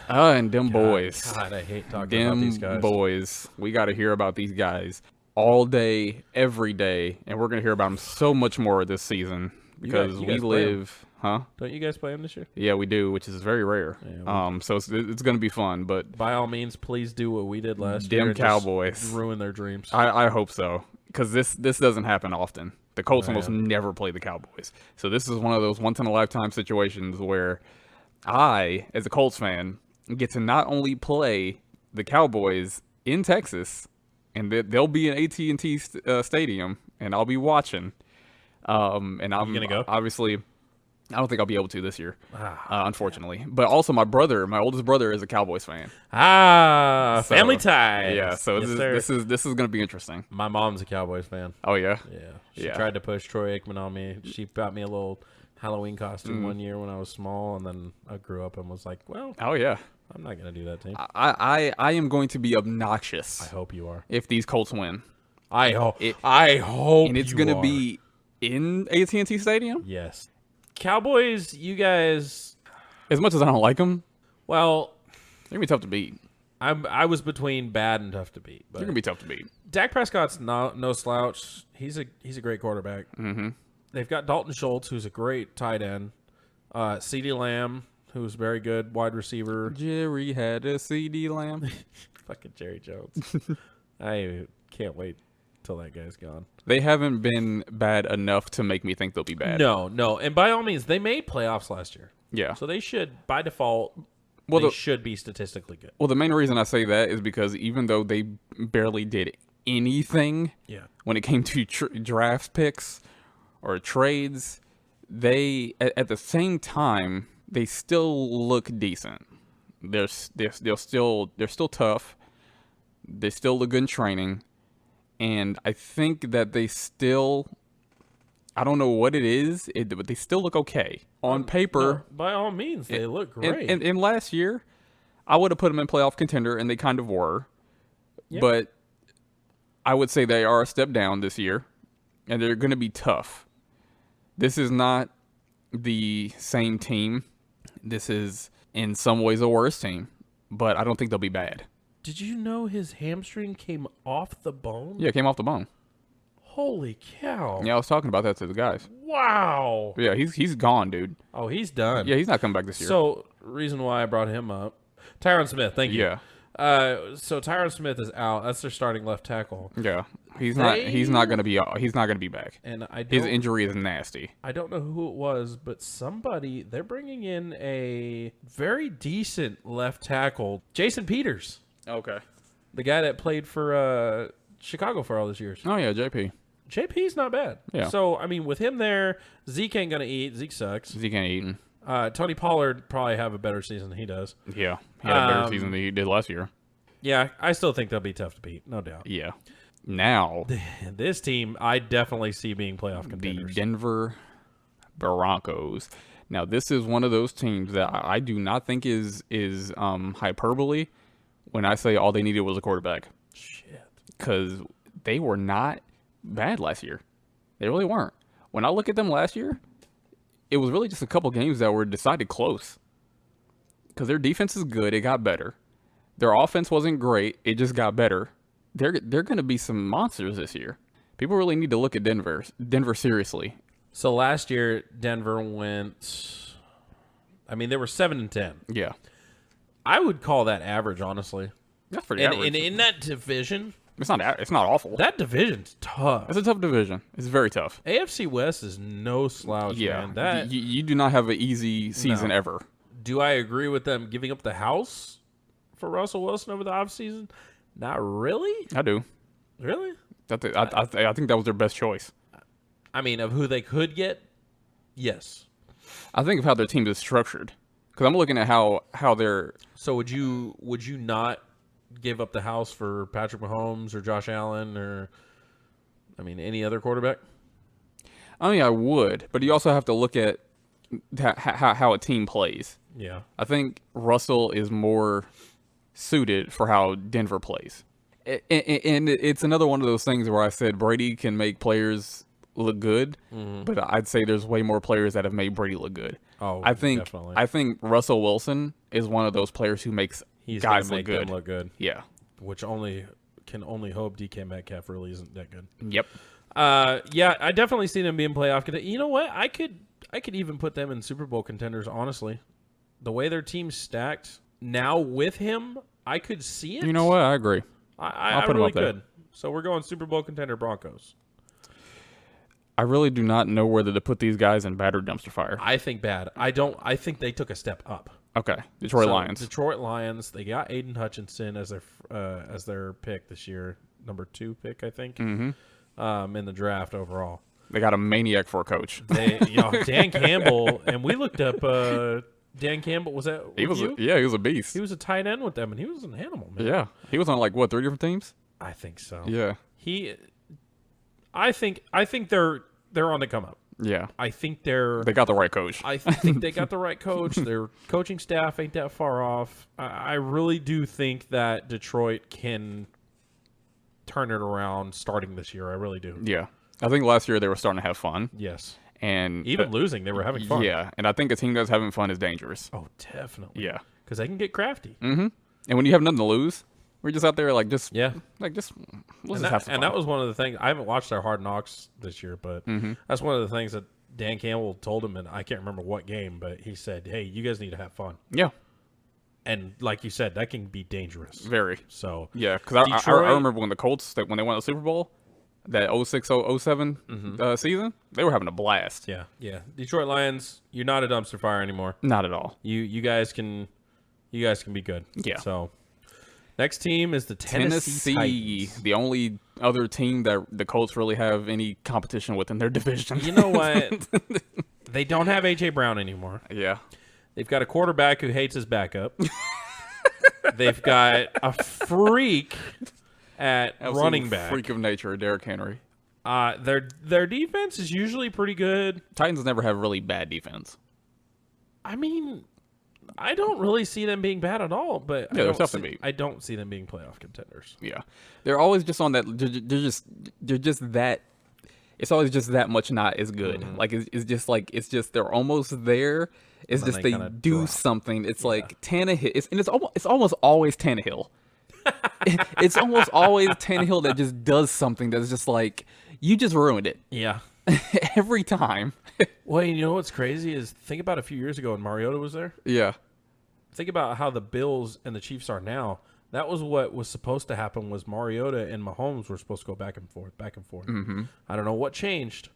And them boys. God, I hate talking about these guys. Boys. We got to hear about these guys all day, every day, and we're gonna hear about them so much more this season because you we guys play live. Huh? Don't you guys play them this year? Yeah, we do, which is very rare. Yeah, so it's gonna be fun, but by all means, please do what we did last year. Them Cowboys just ruin their dreams. I hope so, because this doesn't happen often. The Colts Yeah. almost never play the Cowboys, so this is one of those once in a lifetime situations where I, as a Colts fan, get to not only play the Cowboys in Texas, and they'll be in AT&T Stadium, and I'll be watching. And I'm gonna go? Obviously. I don't think I'll be able to this year, unfortunately. But also, my oldest brother, is a Cowboys fan. Family ties. Yeah, so Yes, this is going to be interesting. My mom's a Cowboys fan. Oh yeah, Yeah, she Yeah. tried to push Troy Aikman on me. She got me a little Halloween costume one year when I was small, and then I grew up and was like, well, oh yeah. I'm not gonna do that to you. I am going to be obnoxious. I hope you are. If these Colts win, I hope. I hope. and it's you going to are. be in AT&T Stadium. Yes. Cowboys, you guys. As much as I don't like them, Well, they're gonna be tough to beat. I was between bad and tough to beat. But They're gonna be tough to beat. Dak Prescott's no slouch. He's a great quarterback. Mm-hmm. They've got Dalton Schultz, who's a great tight end. CeeDee Lamb, who's very good wide receiver. Jerry had a CD Lamb. Fucking Jerry Jones. I can't wait till that guy's gone. They haven't been bad enough to make me think they'll be bad. No. And by all means, they made playoffs last year. Yeah. So they should, by default, Well, they should be statistically good. Well, the main reason I say that is because even though they barely did anything Yeah. when it came to draft picks or trades, they at the same time they still look decent. They're still tough. They still look good in training, and I think that they still, I don't know what it is, but they still look okay. On paper, No, by all means, they look great. And last year, I would have put them in playoff contender, and they kind of were. Yeah. But I would say they are a step down this year, and they're going to be tough. This is not the same team. This is, in some ways, a worse team, but I don't think they'll be bad. Did you know his hamstring came off the bone? Yeah, it came off the bone. Holy cow. Yeah, I was talking about that to the guys. Wow. Yeah, he's gone, dude. Oh, he's done. Yeah, he's not coming back this year. So, reason why I brought him up. Tyron Smith, thank you. Yeah. So Tyron Smith is out. That's their starting left tackle. Yeah, he's not gonna be back. And His injury is nasty. I don't know who it was, but they're bringing in a very decent left tackle, Jason Peters, Okay. the guy that played for Chicago for all those years. Oh yeah, JP. JP's not bad. Yeah. So I mean, with him there, Zeke ain't gonna eat. Zeke sucks. Zeke ain't eating. Tony Pollard probably have a better season than he does. Yeah, he had a better season than he did last year. Yeah, I still think they'll be tough to beat, no doubt. Yeah. Now, This team, I definitely see being playoff the contenders. Denver Broncos. Now, this is one of those teams that I do not think is hyperbole when I say all they needed was a quarterback. Shit. Because they were not bad last year. They really weren't. When I look at them last year, it was really just a couple games that were decided close. Because their defense is good. It got better. Their offense wasn't great. It just got better. They're going to be some monsters this year. People really need to look at Denver seriously. So last year, Denver went. I mean, they were 7-10. Yeah. I would call that average, honestly. That's pretty And average. in that division, It's not awful. that division's tough. It's a tough division. It's very tough. AFC West is no slouch, Yeah. man. That You do not have an easy season No. ever. do I agree with them giving up the house for Russell Wilson over the offseason? Not really. I do. Really? I think that was their best choice. I mean, of who they could get, yes. I think of how their team is structured. Because I'm looking at how they're... So would you not give up the house for Patrick Mahomes or Josh Allen or, I mean, any other quarterback? I mean, I would. But you also have to look at how a team plays. Yeah. I think Russell is more suited for how Denver plays. And it's another one of those things where I said Brady can make players look good, but I'd say there's way more players that have made Brady look good. Oh, definitely. I think Russell Wilson is one of those players who makes He's guys gonna look make them good. look good. Yeah. Which can only hope DK Metcalf really isn't that good. Yep. Yeah, I definitely see them being playoff contenders. You know what? I could even put them in Super Bowl contenders, honestly. The way their team's stacked now with him, I could see it. You know what? I agree. I put 'em really up there. could. So we're going Super Bowl contender Broncos. I really do not know whether to put these guys in bad or dumpster fire. I think bad. I think they took a step up. Okay. Detroit Lions. Detroit Lions. They got Aiden Hutchinson as their pick this year, number 2 pick, I think, in the draft overall. They got a maniac for a coach. Dan Campbell, and we looked up Dan Campbell. Was that He was you? he was a beast. He was a tight end with them, and he was an animal, man. Yeah. He was on 3 different teams? I think so. Yeah. I think they're on the come up. Yeah. I think They got the right coach. I think they got the right coach. Their coaching staff ain't that far off. I really do think that Detroit can turn it around starting this year. I really do. Yeah. I think last year they were starting to have fun. Yes. And Even losing, they were having fun. Yeah. And I think a team that's having fun is dangerous. Oh, definitely. Yeah. Because they can get crafty. And when you have nothing to lose, we're just out there let's just have some And fun. that was one of the things. I haven't watched their Hard Knocks this year, but that's one of the things that Dan Campbell told him, and I can't remember what game, but he said, hey, you guys need to have fun. Yeah. And like you said, that can be dangerous. Very. So Yeah, because I remember when the Colts, when they won the Super Bowl, that 06-07 season, they were having a blast. yeah. Detroit Lions, you're not a dumpster fire anymore. Not at all. You guys can be good. Yeah. So next team is the Tennessee Titans. The only other team that the Colts really have any competition with in their division. You know what? They don't have A.J. Brown anymore. Yeah. They've got a quarterback who hates his backup. They've got a freak at Absolute running back. freak of nature, Derrick Henry. Their defense is usually pretty good. Titans never have really bad defense. I mean, I don't really see them being bad at all, but Yeah, they're tough to beat. I don't see them being playoff contenders. Yeah, they're always just on that. They're just that. It's always just that much not as good. Like it's just they're almost there. It's And then just they they kinda do drop. something. It's like Tannehill. It's almost always Tannehill. It's almost always Tannehill that just does something that's just like you just ruined it Yeah. every time. Well, you know what's crazy is think about a few years ago when Mariota was there. Yeah, Think about how the Bills and the Chiefs are now. That was what was supposed to happen was Mariota and Mahomes were supposed to go back and forth, back and forth. Mm-hmm. I don't know what changed,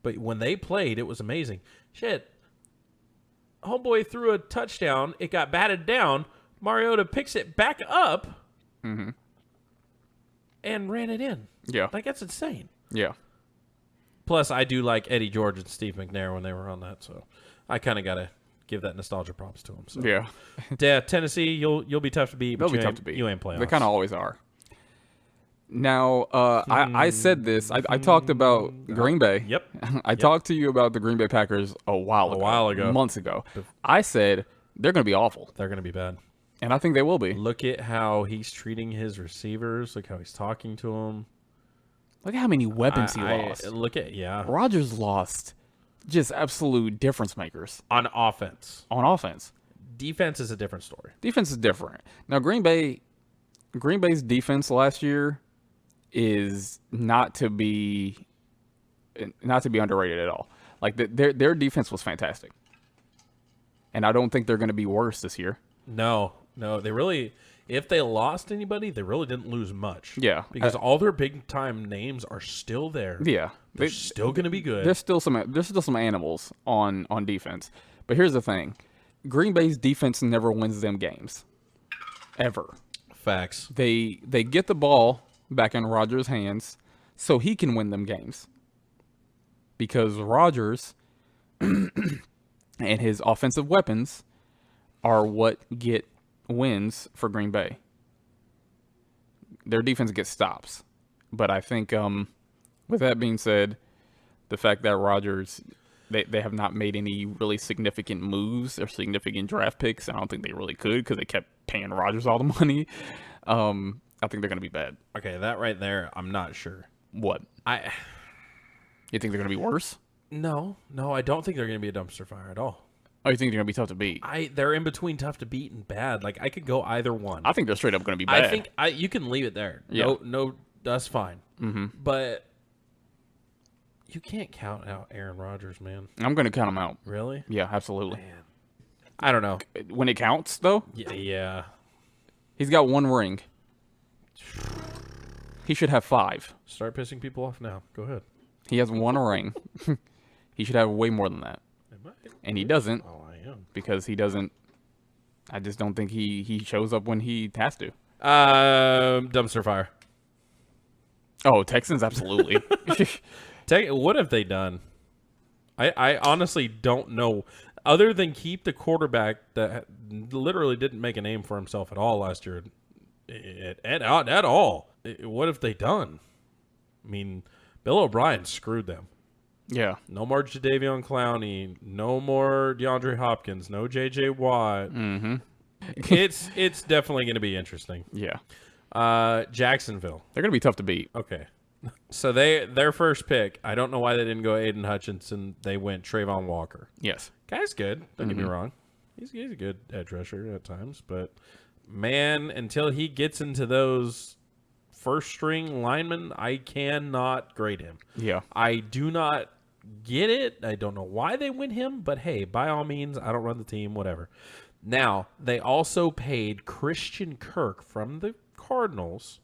but when they played, it was amazing. Shit. Homeboy threw a touchdown. It got batted down. Mariota picks it back up and ran it in. yeah, Like, that's insane. yeah. Plus, I do like Eddie George and Steve McNair when they were on that, so I kind of got to give that nostalgia props to them. So. Yeah. Tennessee, you'll be tough to beat. But They'll be you tough ain't- to beat. You ain't playoffs. They kind of always are. Now, I said this. I talked about Green Bay. Yep. I talked to you about the Green Bay Packers a while ago. Months ago. I said they're going to be awful, They're going to be bad. and I think they will be. Look at how he's treating his receivers. Look how he's talking to them. Look at how many weapons he lost. Look at, yeah. Rodgers lost just absolute difference makers On offense. on offense. Defense is a different story. Defense is different. Now, Green Bay's defense last year is not to be underrated at all. Like their defense was fantastic, and I don't think they're going to be worse this year. No. They really, if they lost anybody, they really didn't lose much. Yeah. Because all their big-time names are still there. Yeah, They're still going to be good. there's still some animals on defense. But here's the thing: Green Bay's defense never wins them games, ever. Facts. They get the ball back in Rodgers' hands so he can win them games. Because Rodgers and his offensive weapons are what get wins for Green Bay. Their defense gets stops. But I think with that being said, the fact that Rodgers they have not made any really significant moves or significant draft picks. I don't think they really could because they kept paying Rodgers all the money. I think they're going to be bad. Okay, that right there, I'm not sure. What? You think they're going to be worse? No, I don't think they're going to be a dumpster fire at all. Oh, you think they're going to be tough to beat? They're in between tough to beat and bad. Like, I could go either one. I think they're straight up going to be bad. I think you can leave it there. Yeah. No, that's fine. Mm-hmm. But you can't count out Aaron Rodgers, man. I'm going to count them out. Really? Yeah, absolutely. Man. I don't know. When it counts, though, Yeah. he's got one ring. He should have 5. Start pissing people off now. Go ahead. He has one ring. He should have way more than that. And he doesn't Oh, I am. because he doesn't. I just don't think he shows up when he has to. Dumpster fire. Oh, Texans, absolutely. What have they done? I honestly don't know. Other than keep the quarterback that literally didn't make a name for himself at all last year, at all. What have they done? I mean, Bill O'Brien screwed them. Yeah. No more Jadeveon Clowney. No more DeAndre Hopkins. No J.J. Watt. Mm-hmm. It's definitely going to be interesting. Yeah. Jacksonville. They're going to be tough to beat. Okay. So their first pick, I don't know why they didn't go Aiden Hutchinson. They went Trayvon Walker. Yes. Guy's good. Don't get me wrong. He's a good edge rusher at times. But, man, until he gets into those first-string linemen, I cannot grade him. Yeah. I do not get it. I don't know why they went him. But, hey, by all means, I don't run the team, whatever. Now, they also paid Christian Kirk from the Cardinals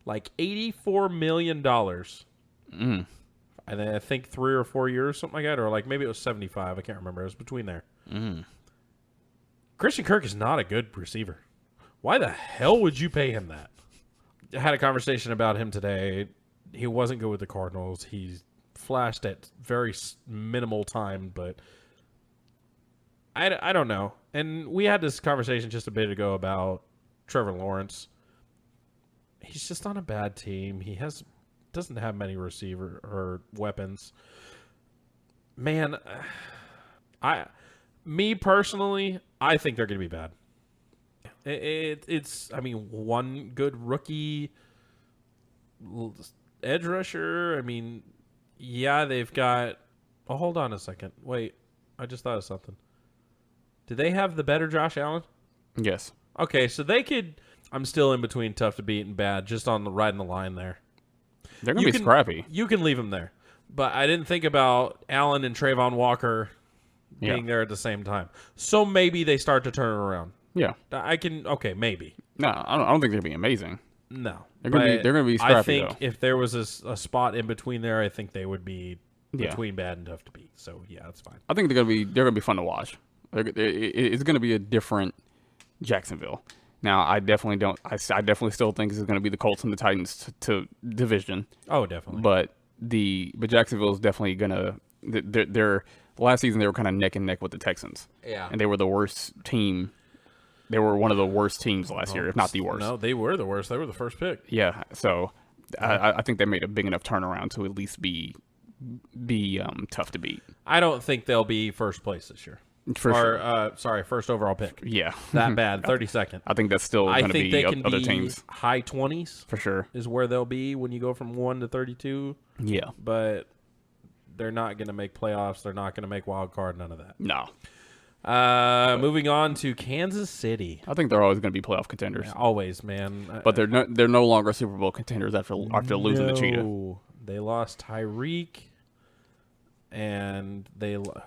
like $84 million. Mm. And I think 3 or 4 years, something like that. Or like maybe it was 75. I can't remember. It was between there. Mm. Christian Kirk is not a good receiver. Why the hell would you pay him that? I had a conversation about him today. He wasn't good with the Cardinals. He flashed at very minimal time, but I don't know. And we had this conversation just a bit ago about Trevor Lawrence. he's just on a bad team. He doesn't have many receiver or weapons. Man, me personally, I think they're going to be bad. It's one good rookie edge rusher. I mean, yeah, they've got. Oh, hold on a second. Wait, I just thought of something. Do they have the better Josh Allen? Yes. Okay, so they could. I'm still in between tough to beat and bad, just on the riding the line there. They're going to be scrappy. You can leave them there, but I didn't think about Allen and Trayvon Walker being there at the same time. So maybe they start to turn it around. Yeah. Okay, maybe. No, I don't think they'll be amazing. No. They're gonna be scrappy, I think though. if there was a spot in between there, I think they would be between bad and tough to beat. So yeah, that's fine. I think they're gonna be fun to watch. It's gonna be a different Jacksonville. Now, I definitely still think this is gonna be the Colts and the Titans to division. Oh, definitely. But Jacksonville is definitely gonna. They're last season they were kind of neck and neck with the Texans. Yeah. And they were the worst team. They were one of the worst teams last year, if not the worst. No, they were the worst. They were the first pick. Yeah, so I think they made a big enough turnaround to at least be tough to beat. I don't think they'll be first place this year. First overall pick. Yeah, That bad. 32nd. I think that's still going to be they can other be teams high 20s for sure. is where they'll be when you go from 1 to 32. Yeah, But they're not going to make playoffs. They're not going to make wild card. None of that. no. Moving on to Kansas City. I think they're always going to be playoff contenders. Always, man. But they're no longer Super Bowl contenders after losing to Cheetah. They lost Tyreek, and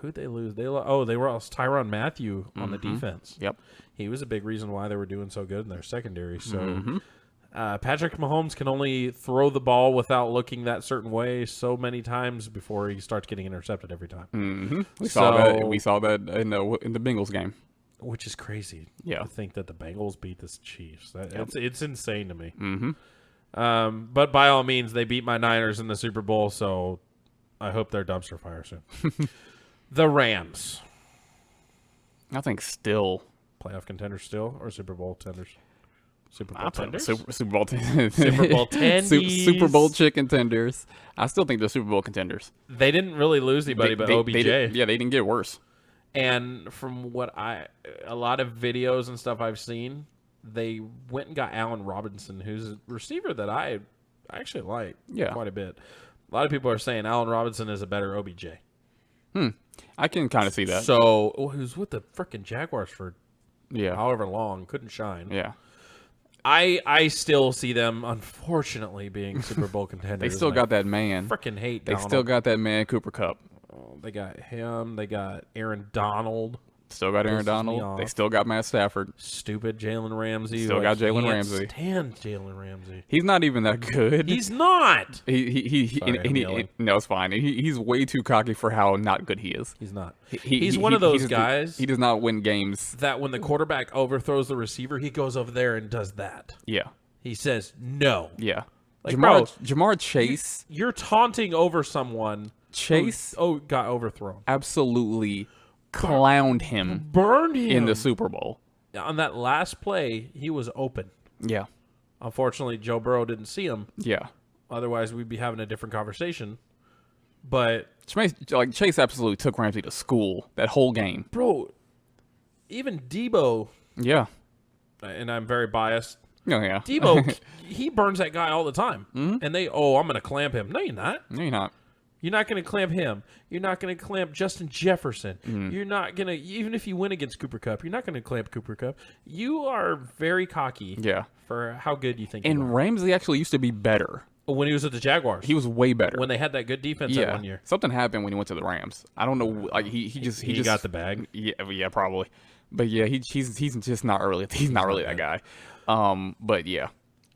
who'd they lose? They lost Tyrann Mathieu on the defense. Yep. He was a big reason why they were doing so good in their secondary. So Patrick Mahomes can only throw the ball without looking that certain way so many times before he starts getting intercepted every time. Mm-hmm. We saw that in the Bengals game, which is crazy. Yeah. To think that the Bengals beat the Chiefs. It's insane to me. Mm-hmm. But by all means, they beat my Niners in the Super Bowl, so I hope they're dumpster fire soon. The Rams. I think still Playoff contenders still, or Super Bowl tenders? Super Bowl I put tenders? Super Bowl Super Bowl tendies. Super Bowl chicken tenders. I still think they're Super Bowl contenders. They didn't really lose anybody but OBJ. They didn't get worse. And from what a lot of videos and stuff I've seen, they went and got Allen Robinson, who's a receiver that I actually like quite a bit. A lot of people are saying Allen Robinson is a better OBJ. I can kind of see that. So, who's with the freaking Jaguars for Yeah. however long, couldn't shine. Yeah. I still see them, unfortunately, being Super Bowl contenders. They still got that man. Freaking hate They Donald. still got that man, Cooper Kupp. They got him. They got Aaron Donald. Still got Aaron Pisses me Donald. off. They still got Matt Stafford. Stupid Jalen Ramsey. Still got Jalen Ramsey. Stand Jalen Ramsey. He's not even that good. He's not. Sorry, I'm yelling. No, it's fine. He's way too cocky for how not good he is. He's not. He's one of those guys. He does not win games. That when the quarterback overthrows the receiver, he goes over there and does that. Yeah. He says no. Yeah. Like, Jamar Chase. You're taunting over someone. Chase. Got overthrown. Absolutely clowned him. Burned him in the Super Bowl. On that last play, he was open. Yeah. Unfortunately, Joe Burrow didn't see him. Yeah. Otherwise, we'd be having a different conversation. But Chase absolutely took Ramsey to school that whole game. Bro, even Debo. Yeah. And I'm very biased. Oh, yeah. Debo, he burns that guy all the time. Mm-hmm. And I'm going to clamp him. No, you're not. No, you're not. You're not going to clamp him. You're not going to clamp Justin Jefferson. Mm-hmm. You're not going to, even if you win against Cooper Kupp, you're not going to clamp Cooper Kupp. You are very cocky for how good you think you are. And Ramsey actually used to be better. When he was at the Jaguars. He was way better. When they had that good defense that one year. Something happened when he went to the Rams. I don't know. Like he just got the bag. Yeah, probably. But yeah, he's just not really. He's not really that guy. But yeah.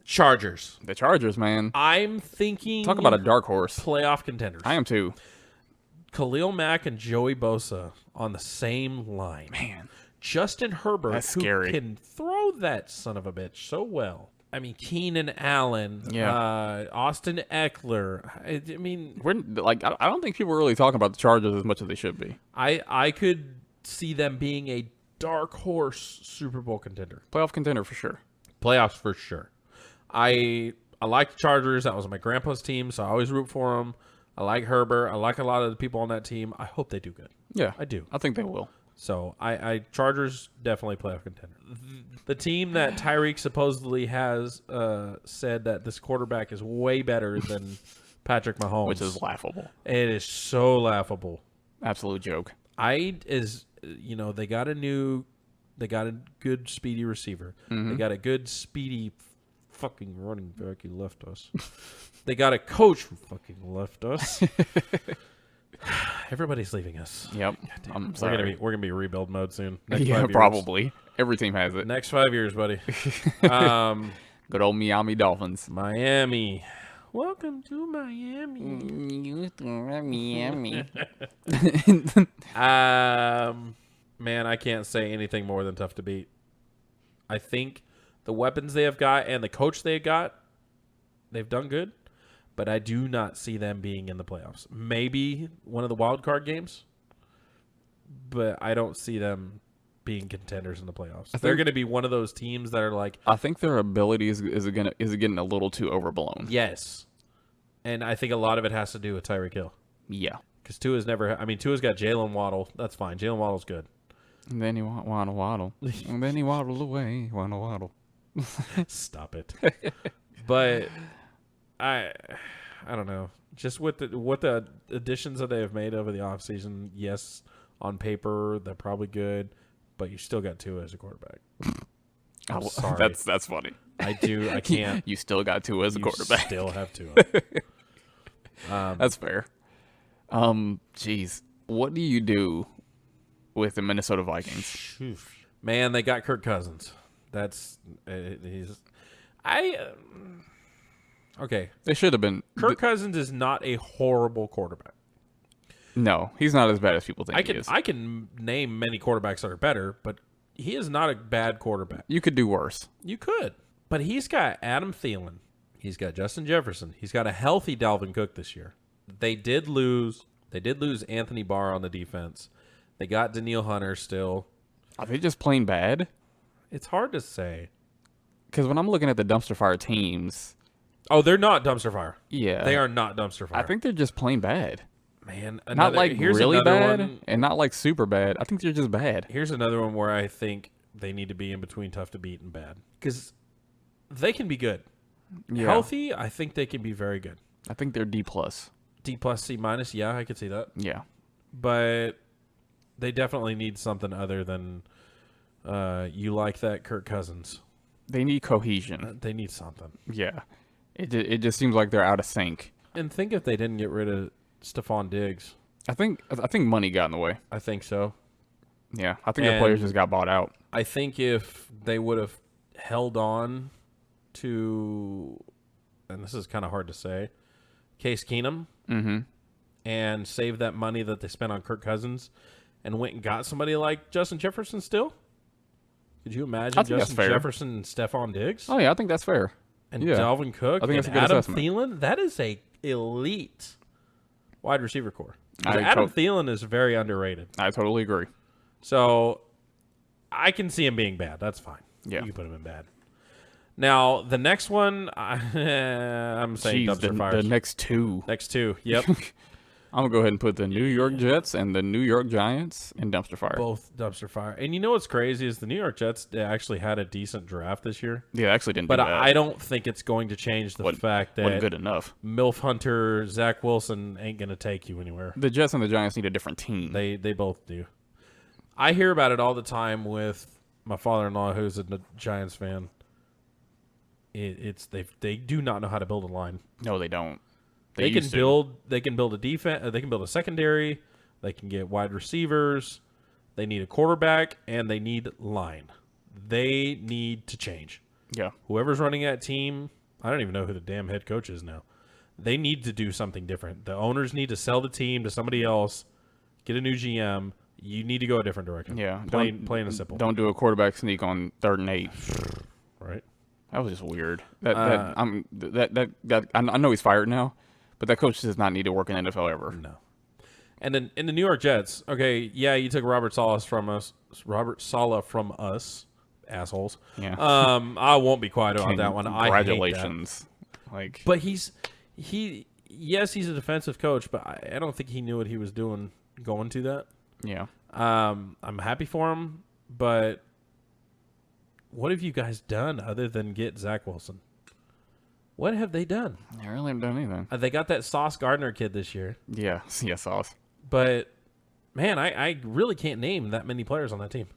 Chargers. The Chargers, man. I'm thinking. Talk about a dark horse. Playoff contenders. I am too. Khalil Mack and Joey Bosa on the same line. Man. Justin Herbert, That's who scary. can throw that son of a bitch so well. I mean, Keenan Allen, Austin Eckler. I mean, I don't think people are really talking about the Chargers as much as they should be. I could see them being a dark horse Super Bowl contender. Playoff contender for sure. Playoffs for sure. I like the Chargers. That was my grandpa's team, so I always root for them. I like Herbert. I like a lot of the people on that team. I hope they do good. Yeah, I do. I think they will. So I Chargers definitely playoff contender. The team that Tyreek supposedly has said that this quarterback is way better than Patrick Mahomes, Which is laughable. It is so laughable. Absolute joke. They got a good speedy receiver. They got a good speedy fucking running back. He left us. They got a coach who fucking left us. Everybody's leaving us. Yep. I'm sorry. We're gonna be rebuild mode soon. Next 5 Yeah, years. probably. Every team has it. Next 5 years, buddy. Good old Miami Dolphins. Miami. Welcome to Miami. Miami. Man, I can't say anything more than tough to beat. I think the weapons they have got and the coach they got, they've done good. But I do not see them being in the playoffs. Maybe one of the wild card games, but I don't see them being contenders in the playoffs. They're going to be one of those teams that are like. I think their ability is getting a little too overblown. Yes, and I think a lot of it has to do with Tyreek Hill. Yeah, because Tua's got Jalen Waddle. That's fine. Jalen Waddle's good. And then he waddle, and then he waddled away, waddle. Stop it. But. I don't know. Just with what the additions that they have made over the offseason, yes, on paper they're probably good, but you still got Tua as a quarterback. I'm sorry. That's funny. I can't. You still got Tua as a quarterback. Still have Tua. That's fair. Jeez. What do you do with the Minnesota Vikings? Man, they got Kirk Cousins. Okay. They should have been. Kirk Cousins is not a horrible quarterback. No, he's not as bad as people think he is. I can name many quarterbacks that are better, but he is not a bad quarterback. You could do worse. You could. But he's got Adam Thielen. He's got Justin Jefferson. He's got a healthy Dalvin Cook this year. They did lose Anthony Barr on the defense. They got Daniil Hunter still. Are they just plain bad? It's hard to say. Because when I'm looking at the dumpster fire teams... Oh, they're not dumpster fire. Yeah. They are not dumpster fire. I think they're just plain bad. Man. Not like really bad one, and not like super bad. I think they're just bad. Here's another one where I think they need to be in between tough to beat and bad. Because they can be good. Yeah. Healthy, I think they can be very good. I think they're D+. D+, C-, yeah, I could see that. Yeah. But they definitely need something other than you like that Kirk Cousins. They need cohesion. They need something. Yeah. It just seems like they're out of sync. And think if they didn't get rid of Stephon Diggs. I think money got in the way. I think so. Yeah. I think the players just got bought out. I think if they would have held on to, and this is kind of hard to say, Case Keenum, and saved that money that they spent on Kirk Cousins and went and got somebody like Justin Jefferson still? Could you imagine Justin Jefferson and Stephon Diggs? Oh, yeah, I think that's fair. And Dalvin Cook, I think that's a good Adam assessment. Thielen, that is a elite wide receiver core. Adam Thielen is very underrated. I totally agree. So I can see him being bad. That's fine. Yeah. You can put him in bad. Now, the next one, I'm saying dumpster fires. The next two. Next two, yep. I'm going to go ahead and put the New York Jets and the New York Giants in dumpster fire. Both dumpster fire. And you know what's crazy is the New York Jets actually had a decent draft this year. Yeah, they actually didn't But do that. I don't think it's going to change the fact that wasn't good enough. MILF Hunter, Zach Wilson ain't going to take you anywhere. The Jets and the Giants need a different team. They both do. I hear about it all the time with my father-in-law, who's a Giants fan. They do not know how to build a line. No, they don't. They can build a defense. They can build a secondary. They can get wide receivers. They need a quarterback, and they need line. They need to change. Yeah. Whoever's running that team, I don't even know who the damn head coach is now. They need to do something different. The owners need to sell the team to somebody else, get a new GM. You need to go a different direction. Yeah. Plain and simple. Don't do a quarterback sneak on 3rd and 8. Right. That was just weird. I know he's fired now, but that coach does not need to work in NFL ever. No. And then in the New York Jets, okay, yeah, you took Robert Saleh from us, assholes. Yeah. I won't be quiet about that one. Congratulations. But he's a defensive coach, but I don't think he knew what he was doing going to that. Yeah. I'm happy for him, but what have you guys done other than get Zach Wilson? What have they done? They really haven't done anything. They got that Sauce Gardner kid this year. Yeah, Sauce. But, man, I really can't name that many players on that team.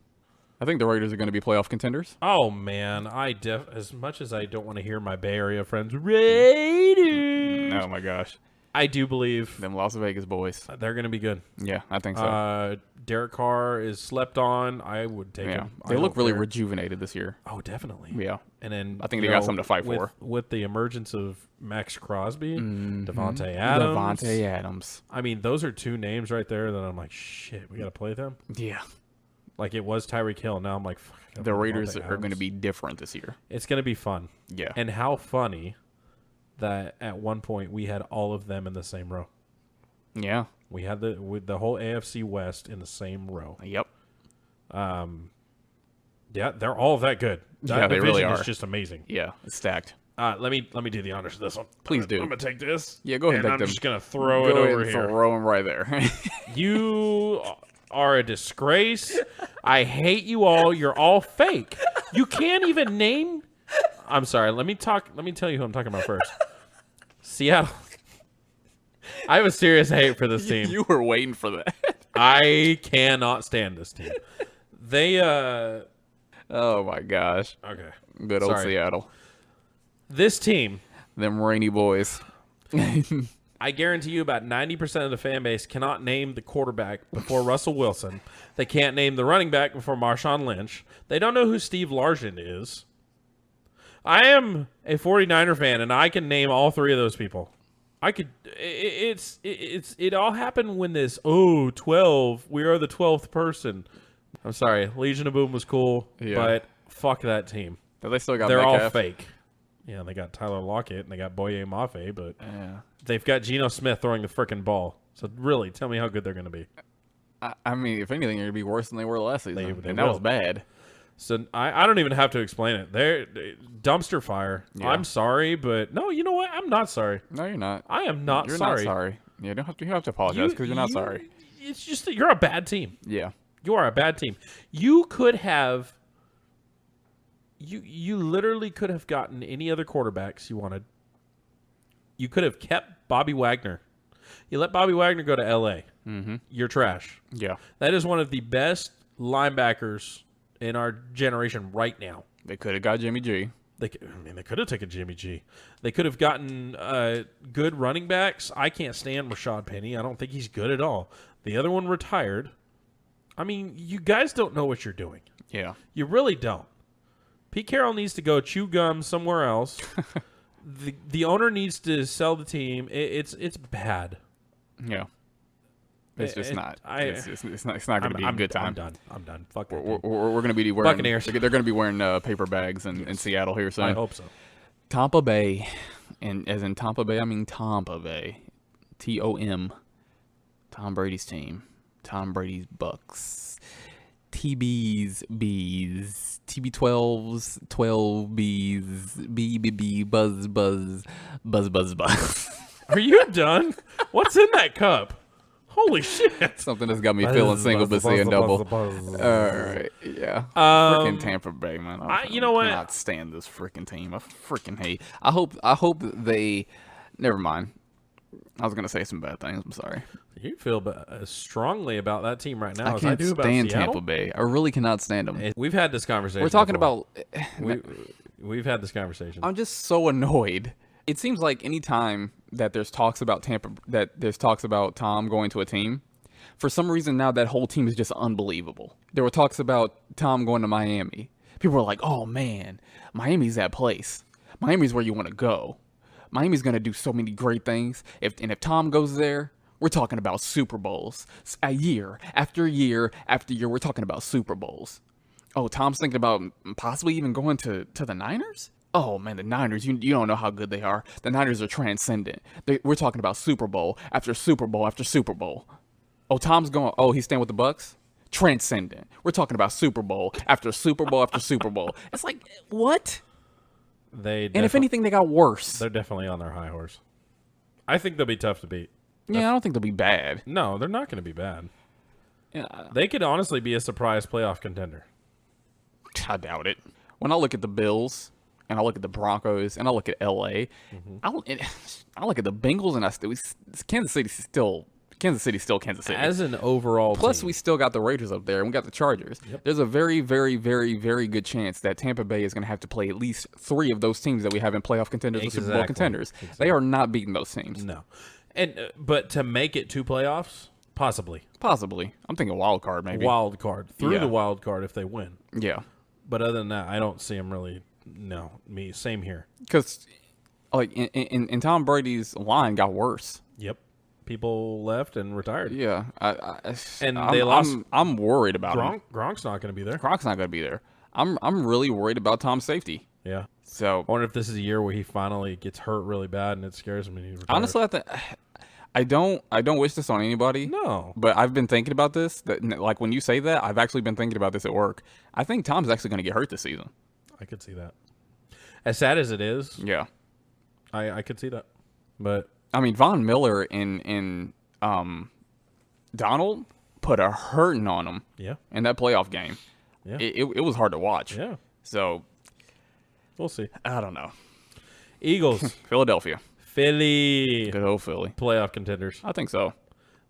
I think the Raiders are going to be playoff contenders. Oh, man. As much as I don't want to hear my Bay Area friends, Raiders. Oh, my gosh. I do believe Them Las Vegas boys. they're going to be good. Yeah, I think so. Derek Carr is slept on. I would take him. They look really rejuvenated this year. Oh, definitely. Yeah. And then I think they got something to fight for. With the emergence of Max Crosby, Devontae Adams. I mean, those are two names right there that I'm like, shit, we got to play them. Yeah. Like it was Tyreek Hill. Now I'm like, fuck. The Raiders are going to be different this year. It's going to be fun. Yeah. And how funny that at one point we had all of them in the same row. Yeah. We had the whole AFC West in the same row. Yep. Yeah, they're all that good. That Yeah, they really division are. is just amazing. Yeah, it's stacked. Let me do the honors of this one. Please do. I'm gonna take this. Yeah, go ahead and and take I'm them. just gonna throw it over here. Throw them right there. You are a disgrace. I hate you all. You're all fake. You can't even name. I'm sorry. Let me tell you who I'm talking about first. Seattle. I have a serious hate for this team. You were waiting for that. I cannot stand this team. They Oh my gosh. okay. Good old Sorry. Seattle. This team, Them rainy boys. I guarantee you about 90% of the fan base cannot name the quarterback before Russell Wilson. They can't name the running back before Marshawn Lynch. They don't know who Steve Largent is. I am a 49er fan, and I can name all three of those people. I could. It all happened when this. 12. We are the 12th person. I'm sorry. Legion of Boom was cool, Yeah. but fuck that team. But they still got They're all Metcalf. fake. Yeah, they got Tyler Lockett and they got Boye Mafe, but Yeah. they've got Geno Smith throwing the frickin' ball. So really, tell me how good they're going to be. I mean, if anything, they're going to be worse than they were last season. They and that was will. bad. So I don't even have to explain it. They're dumpster fire. Yeah. I'm sorry, but no, you know what? I'm not sorry. No, you're not. I am not You're sorry. not sorry. Yeah, you don't have to apologize because you're not sorry. It's just that you're a bad team. Yeah. You are a bad team. You could have. You literally could have gotten any other quarterbacks you wanted. You could have kept Bobby Wagner. You let Bobby Wagner go to L.A. Mm-hmm. You're trash. Yeah. That is one of the best linebackers in our generation right now. They could have got Jimmy G. They could have taken Jimmy G. They could have gotten good running backs. I can't stand Rashad Penny. I don't think he's good at all. The other one retired. I mean, you guys don't know what you're doing. Yeah. You really don't. Pete Carroll needs to go chew gum somewhere else. The owner needs to sell the team. It's bad. Yeah. It's just not. It's not going to be a I'm good time. I'm done. Fuck it. We're going to be wearing Buccaneers. They're going to be wearing paper bags in Seattle here soon. I hope so. Tampa Bay, and as in Tampa Bay, I mean Tampa Bay. TOM. Tom Brady's team. Tom Brady's Bucks. TB's B's. TB12's 12 B's. B buzz buzz buzz buzz buzz. Are you done? What's in that cup? Holy shit. Something that's got me feeling single but saying double. All right, yeah. Freaking Tampa Bay, man. You know what? I cannot stand this freaking team. I freaking hate. I hope they. Never mind. I was gonna say some bad things. I'm sorry. You feel strongly about that team right now I as I can't do about stand Seattle? Tampa Bay. I really cannot stand them. We've had this conversation. We're talking before. about. We've had this conversation. I'm just so annoyed. It seems like any time that there's talks about Tom going to a team, for some reason now that whole team is just unbelievable. There were talks about Tom going to Miami. People were like, "Oh man, Miami's that place. Miami's where you want to go. Miami's gonna do so many great things. If Tom goes there, we're talking about Super Bowls. A year after year after year, we're talking about Super Bowls. Oh, Tom's thinking about possibly even going to the Niners? Oh, man, the Niners, you don't know how good they are. The Niners are transcendent. We're talking about Super Bowl after Super Bowl after Super Bowl. Oh, Tom's going, he's staying with the Bucks? transcendent. We're talking about Super Bowl after Super Bowl after Super Bowl. It's like, what? And if anything, they got worse. They're definitely on their high horse. I think they'll be tough to beat. Yeah, I don't think they'll be bad. No, they're not going to be bad. Yeah, They could honestly be a surprise playoff contender. I doubt it. When I look at the Bills and I look at the Broncos and I look at LA, I look at the Bengals and Kansas City's still Kansas City. As an overall Plus, team. we still got the Raiders up there, and we got the Chargers. Yep. There's a very, very, very, very good chance that Tampa Bay is going to have to play at least 3 of those teams that we have in playoff contenders or Super Bowl Exactly. contenders. They are not beating those teams. No. And but to make it 2 playoffs, possibly. I'm thinking wild card, maybe. Wild card. Through Yeah. the wild card if they win. Yeah. But other than that, I don't see them really. No, same here. Because, like, in Tom Brady's line got worse. Yep. People left and retired. Yeah. And they lost. I'm worried about him. Gronk's not going to be there. Gronk's not going to be there. I'm really worried about Tom's safety. Yeah. So I wonder if this is a year where he finally gets hurt really bad and it scares him and he retires. honestly, I don't wish this on anybody. No. But I've been thinking about this. Like when you say that, I've actually been thinking about this at work. I think Tom's actually going to get hurt this season. I could see that. As sad as it is, Yeah. I could see that. But I mean, Von Miller and Donald put a hurting on him yeah. in that playoff game. Yeah. It was hard to watch. Yeah. So We'll see. I don't know. Eagles. Philadelphia. Philly. Good old Philly. Playoff contenders. I think so.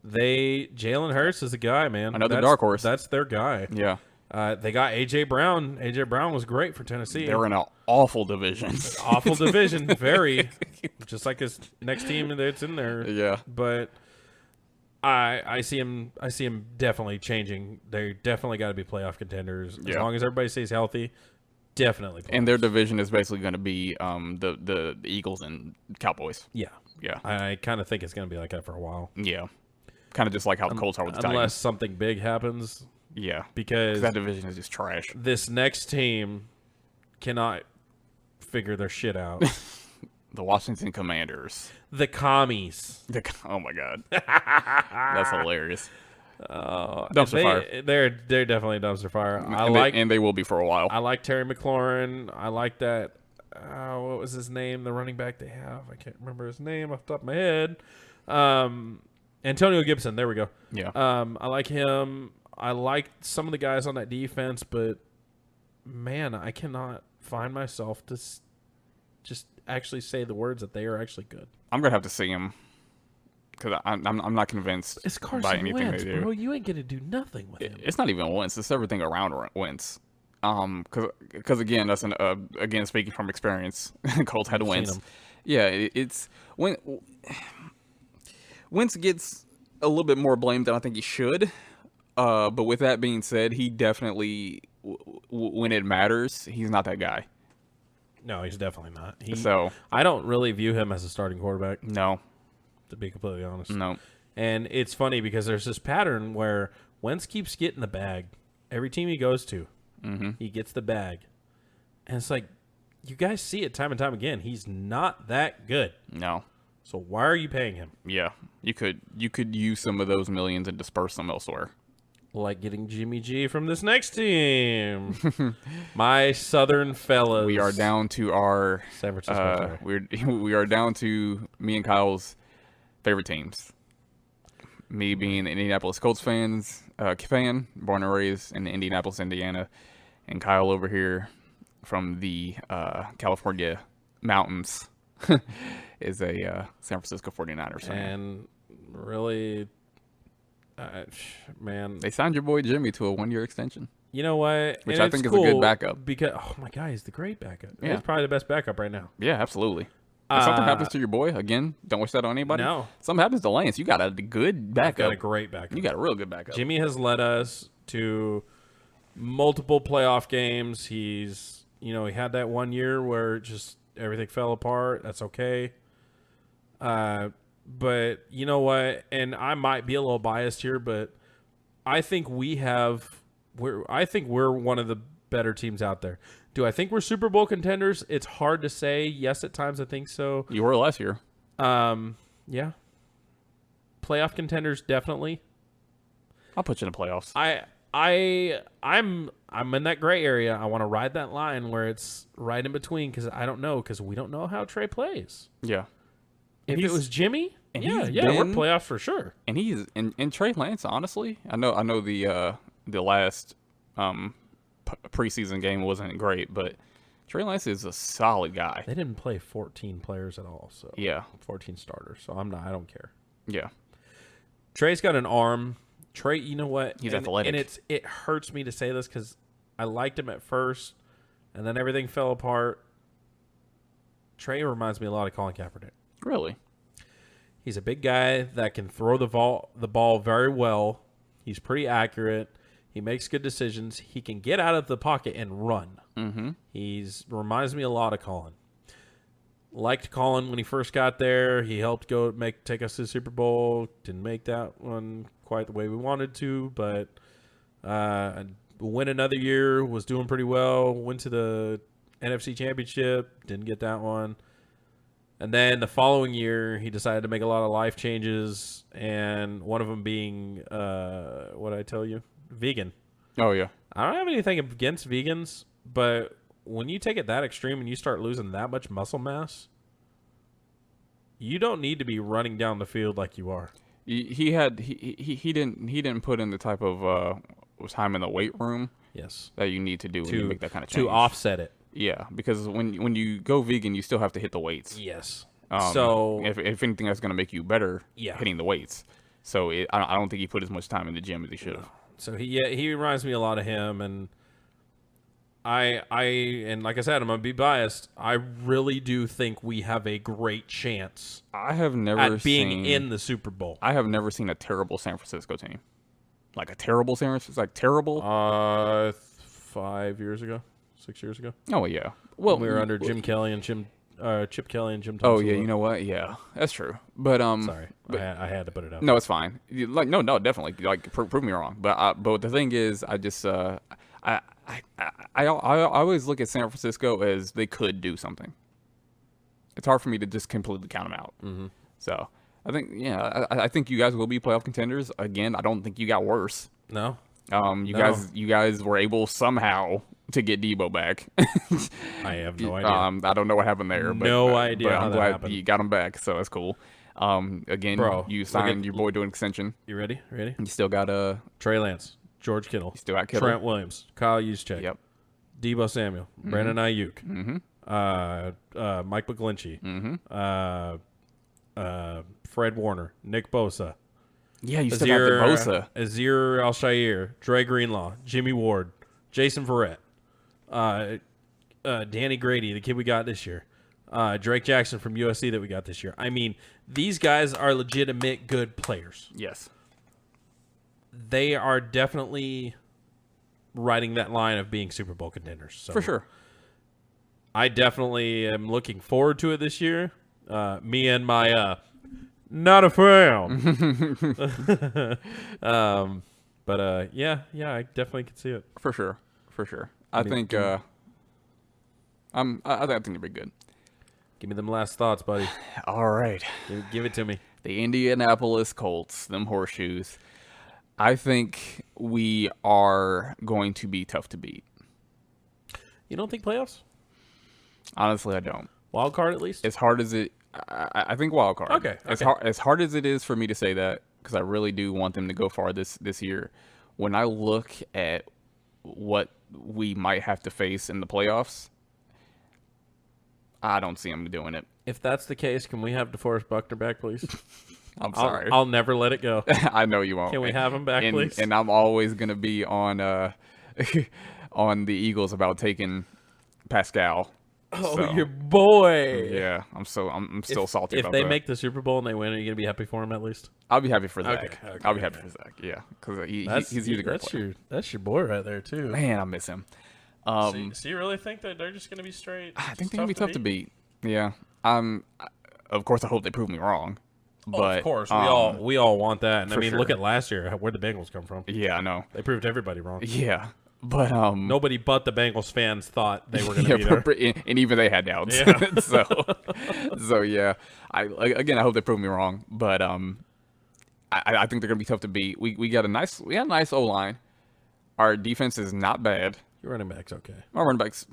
Jalen Hurts is the guy, man. Another dark horse. That's their guy. Yeah. They got A.J. Brown. A.J. Brown was great for Tennessee. They're in an awful division. Awful division. Very. Just like his next team that's in there. Yeah. But I see him definitely changing. They definitely got to be playoff contenders. As Yeah. long as everybody stays healthy, definitely. And their division is basically going to be the Eagles and Cowboys. Yeah. Yeah. I kind of think it's going to be like that for a while. Yeah. Kind of just like how the Colts are with the Unless Titans. something big happens. Yeah. Because That division is just trash. this next team cannot figure their shit out. The Washington Commanders. The commies. Oh my God. That's hilarious. Dumpster fire. They're definitely a dumpster fire. And they will be for a while. I like Terry McLaurin. I like that. What was his name? The running back they have. I can't remember his name off the top of my head. Antonio Gibson. There we go. Yeah. I like him. I like some of the guys on that defense, but man, I cannot find myself to just actually say the words that they are actually good. I'm gonna have to see him because I'm not convinced It's Carson by anything Wentz, they do. bro. You ain't gonna do nothing with him. It's not even Wentz. It's everything around Wentz. Because again, that's again speaking from experience. Colts had I've seen Wentz. him. Yeah, it's when Wentz gets a little bit more blame than I think he should. But with that being said, he definitely, when it matters, he's not that guy. No, he's definitely not. So I don't really view him as a starting quarterback, no, to be completely honest. no, And it's funny because there's this pattern where Wentz keeps getting the bag. Every team he goes to, he gets the bag. And it's like, you guys see it time and time again. He's not that good. no. So why are you paying him? Yeah, you could use some of those millions and disperse them elsewhere. Like getting Jimmy G from this next team. My Southern fellas. We are down to our San Francisco. sorry. we are down to me and Kyle's favorite teams. Me being an Indianapolis Colts fan, born and raised in Indianapolis, Indiana, and Kyle over here from the California mountains is a San Francisco 49ers fan. And really, man, They signed your boy Jimmy to a 1-year extension. you know what? Which And I it's think is a good cool backup. Because, oh my God, he's the great backup. Yeah. He's probably the best backup right now. Yeah, absolutely. If something happens to your boy, again, don't wish that on anybody. No. Something happens to Lance, you got a good I've backup. got a great backup. You got a real good backup. Jimmy has led us to multiple playoff games. He's, he had that 1 year where just everything fell apart. That's okay. But you know what? And I might be a little biased here, but I think we're one of the better teams out there. Do I think we're Super Bowl contenders? It's hard to say. Yes, at times I think so. You were last year. Yeah. Playoff contenders, definitely. I'll put you in the playoffs. I'm in that gray area. I want to ride that line where it's right in between because I don't know because we don't know how Trey plays. Yeah. If it was Jimmy, and yeah, he's we're been- playoffs for sure. And he's and Trey Lance, honestly, I know the last preseason game wasn't great, but Trey Lance is a solid guy. They didn't play 14 players at all, so Yeah. 14 starters. So I don't care. Yeah. Trey's got an arm. Trey, you know what? He's athletic. And it hurts me to say this because I liked him at first, and then everything fell apart. Trey reminds me a lot of Colin Kaepernick. Really? He's a big guy that can throw the ball very well. He's pretty accurate. He makes good decisions. He can get out of the pocket and run. Mm-hmm. Reminds me a lot of Colin. Liked Colin when he first got there. He helped take us to the Super Bowl. Didn't make that one quite the way we wanted to, but went another year. Was doing pretty well. Went to the NFC Championship. Didn't get that one. And then the following year, he decided to make a lot of life changes, and one of them being, what did I tell you? Vegan. Oh, yeah. I don't have anything against vegans, but when you take it that extreme and you start losing that much muscle mass, you don't need to be running down the field like you are. He didn't put in the type of time in the weight room Yes. that you need to do when you make that kind of change. To offset it. Yeah, because when you go vegan, you still have to hit the weights. Yes. So if anything, that's going to make you better hitting the weights. So I don't think he put as much time in the gym as he should have. So he reminds me a lot of him, and and like I said, I'm gonna be biased. I really do think we have a great chance I have never at being seen, in the Super Bowl. I have never seen a terrible San Francisco team, like a terrible San Francisco, like terrible. 5 years ago, 6 years ago. Oh yeah, well We were under Chip Kelly and Jim Thompson. Oh yeah, you know what? Yeah, that's true. But Sorry, I had to put it out. no, it's fine. No, definitely. Like prove me wrong. But the thing is, I just I always look at San Francisco as they could do something. It's hard for me to just completely count them out. Mm-hmm. So I think I think you guys will be playoff contenders again. I don't think you got worse. No. You guys were able somehow to get Debo back. I have no idea. I don't know what happened there. But, No idea But how I'm that glad happened. you got him back, so that's cool. Again, Bro, you signed your boy to an extension. You ready? You still got Trey Lance, George Kittle, still got Kittle. Trent Williams, Kyle Juszczyk, Yep. Debo Samuel, Brandon Ayuk, Mike McGlinchey, Fred Warner, Nick Bosa, Yeah, you still got the Bosa. Azir Al-Shair, Dre Greenlaw, Jimmy Ward, Jason Verrett, Danny Grady, the kid we got this year, Drake Jackson from USC that we got this year. I mean, these guys are legitimate good players. Yes. They are definitely riding that line of being Super Bowl contenders. So For sure. I definitely am looking forward to it this year. Me and my not a fan. Yeah, I definitely can see it. For sure. I think I think it'll be good. Give me them last thoughts, buddy. All right. Give it to me. The Indianapolis Colts, them horseshoes. I think we are going to be tough to beat. You don't think playoffs? Honestly, I don't. Wild card at least? As hard as it, I think wild card. Okay. As hard as it is for me to say that, because I really do want them to go far this year. When I look at what we might have to face in the playoffs, I don't see them doing it. If that's the case, can we have DeForest Buckner back, please? I'm sorry. I'll never let it go. I know you won't. Can we have him back, please? And I'm always gonna be on on the Eagles about taking Pascal. Oh, So, your boy. yeah, I'm still salty If about they that. make the Super Bowl and they win, are you going to be happy for him at least? I'll be happy for Zach. Okay, I'll be happy for Zach. Yeah, because he's a great player. That's your boy right there, too. Man, I miss him. So you really think that they're just going to be straight? I think they're gonna be tough to beat. Yeah. Of course, I hope they prove me wrong. But of course, we all want that. And I for mean, sure. look at last year, where'd the Bengals come from? Yeah, I know. They proved everybody wrong. Yeah, but Nobody but the Bengals fans thought they were going to be there. and even they had doubts. Yeah. so yeah. I hope they prove me wrong, but I think they're gonna be tough to beat. We had a nice O line. Our defense is not bad. Your running back's okay. My running back's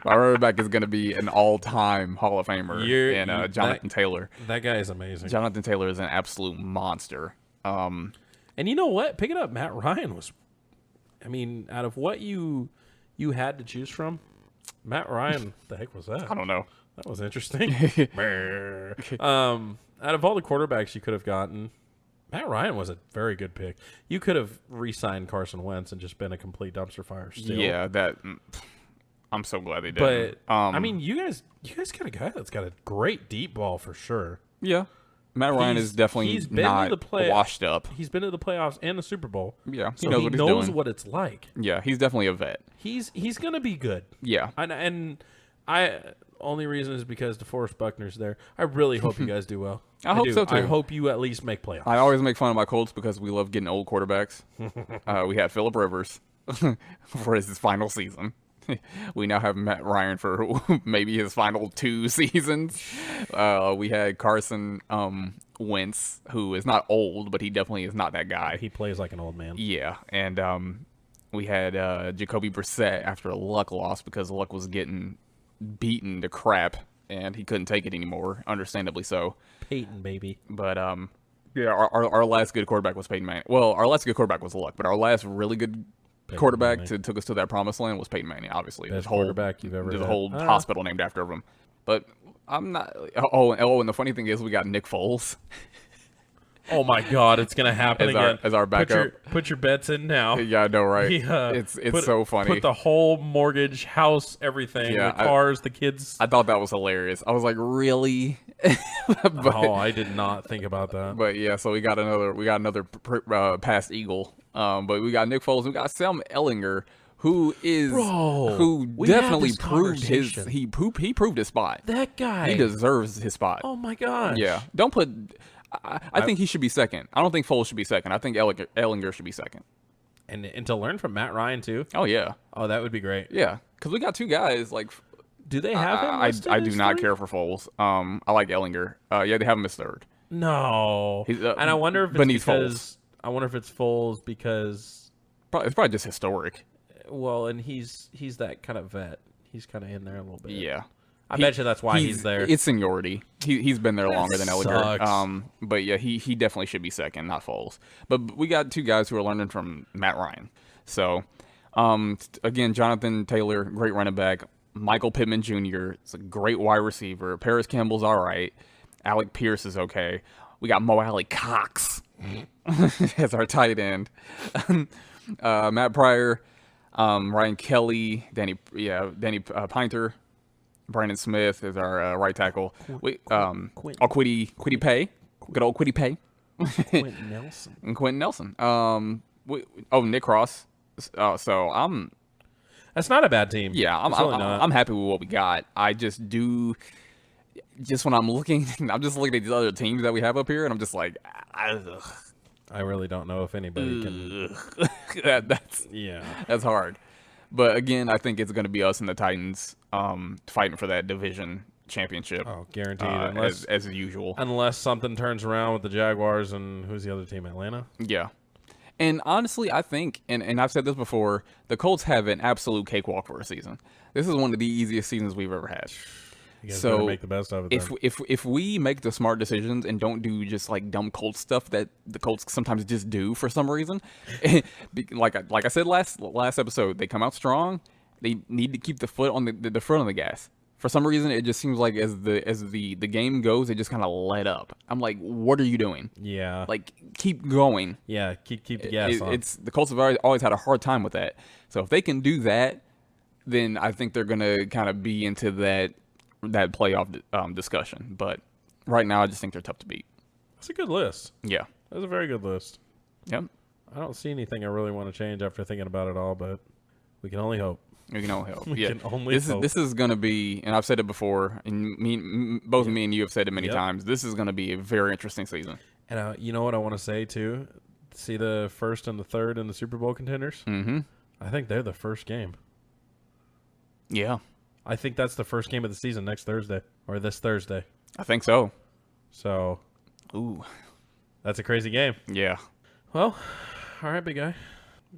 my running back is going to be an all-time Hall of Famer in Jonathan Taylor. That guy is amazing. Jonathan Taylor is an absolute monster. And you know what? Picking up Matt Ryan was, I mean, out of what you had to choose from, Matt Ryan, the heck was that? I don't know. That was interesting. Out of all the quarterbacks you could have gotten, Matt Ryan was a very good pick. You could have re-signed Carson Wentz and just been a complete dumpster fire still. Yeah, I'm so glad they did. But I mean, you guys got a guy that's got a great deep ball for sure. Yeah, Matt Ryan is definitely not washed up. He's been to the playoffs and the Super Bowl. Yeah, he knows what it's like. Yeah, he's definitely a vet. He's gonna be good. Yeah, and I only reason is because DeForest Buckner's there. I really hope you guys do well. I hope so too. I hope you at least make playoffs. I always make fun of my Colts because we love getting old quarterbacks. We had Phillip Rivers for his final season. We now have Matt Ryan for maybe his final 2 seasons. We had Carson Wentz, who is not old, but he definitely is not that guy. He plays like an old man. Yeah, and we had Jacoby Brissett after a Luck loss because Luck was getting beaten to crap, and he couldn't take it anymore, understandably so. Peyton, baby. But, yeah, our last good quarterback was Peyton Manning. Well, our last good quarterback was Luck, but our last really good quarterback took us to that promised land was Peyton Manning, obviously. Best quarterback you've ever had. There's a whole hospital named after him. But I'm not... Oh, and the funny thing is we got Nick Foles. Oh, my God, it's going to happen again. As our backup. Put your bets in now. Yeah, I know, right? It's so funny. Put the whole mortgage, house, everything, the cars, the kids. I thought that was hilarious. I was like, really? I did not think about that. But yeah, so we got another past Eagle. But we got Nick Foles. We got Sam Ellinger, who definitely proved he proved his spot. That guy, he deserves his spot. Oh my gosh! Yeah, don't put. I think he should be second. I don't think Foles should be second. I think Ellinger should be second. And to learn from Matt Ryan too. Oh yeah. Oh, that would be great. Yeah, because we got 2 guys like. Do they have him? I do not care for Foles. I like Ellinger. Yeah, they have him as 3rd. No. And I wonder if it's because I wonder if it's Foles because it's probably just historic. Well, and he's that kind of vet. He's kind of in there a little bit. Yeah. I bet you that's why he's there. It's seniority. He's been there longer than Ellinger. Sucks. But yeah, he definitely should be second, not Foles. But we got 2 guys who are learning from Matt Ryan. So, again, Jonathan Taylor, great running back. Michael Pittman Jr. is a great wide receiver. Paris Campbell's all right. Alec Pierce is okay. We got Mo Alley Cox as our tight end. Matt Pryor, Ryan Kelly, Danny Pinter. Brandon Smith is our right tackle. Quiddy Pay. Good old Quiddy Pay. Quentin Nelson. And Quentin Nelson. Nick Cross. So that's not a bad team. Yeah, I'm happy with what we got. I just when I'm looking, I'm just looking at these other teams that we have up here, and I'm just like, I really don't know if anybody can. That's hard. But again, I think it's going to be us and the Titans fighting for that division championship. Oh, guaranteed. As usual. Unless something turns around with the Jaguars and who's the other team? Atlanta? Yeah. And honestly, I think, and I've said this before, the Colts have an absolute cakewalk for a season. This is one of the easiest seasons we've ever had. You guys better make the best of it. If we make the smart decisions and don't do just like dumb Colts stuff that the Colts sometimes just do for some reason, like I said last episode, they come out strong. They need to keep the foot on the front of the gas. For some reason, it just seems like as the game goes, it just kind of let up. I'm like, what are you doing? Yeah, like keep going. Yeah, keep the gas on. It's the Colts have always had a hard time with that. So if they can do that, then I think they're gonna kind of be into that playoff discussion. But right now, I just think they're tough to beat. That's a good list. Yeah, that's a very good list. Yep. I don't see anything I really want to change after thinking about it all, but we can only hope. We can only hope. We can only hope. This is going to be, and I've said it before, and both me and you have said it many times. This is going to be a very interesting season. And you know what I want to say too? See the first and the third in the Super Bowl contenders? Mm-hmm. I think they're the first game. Yeah. I think that's the first game of the season next Thursday or this Thursday. I think so. So, ooh, that's a crazy game. Yeah. Well, all right, big guy.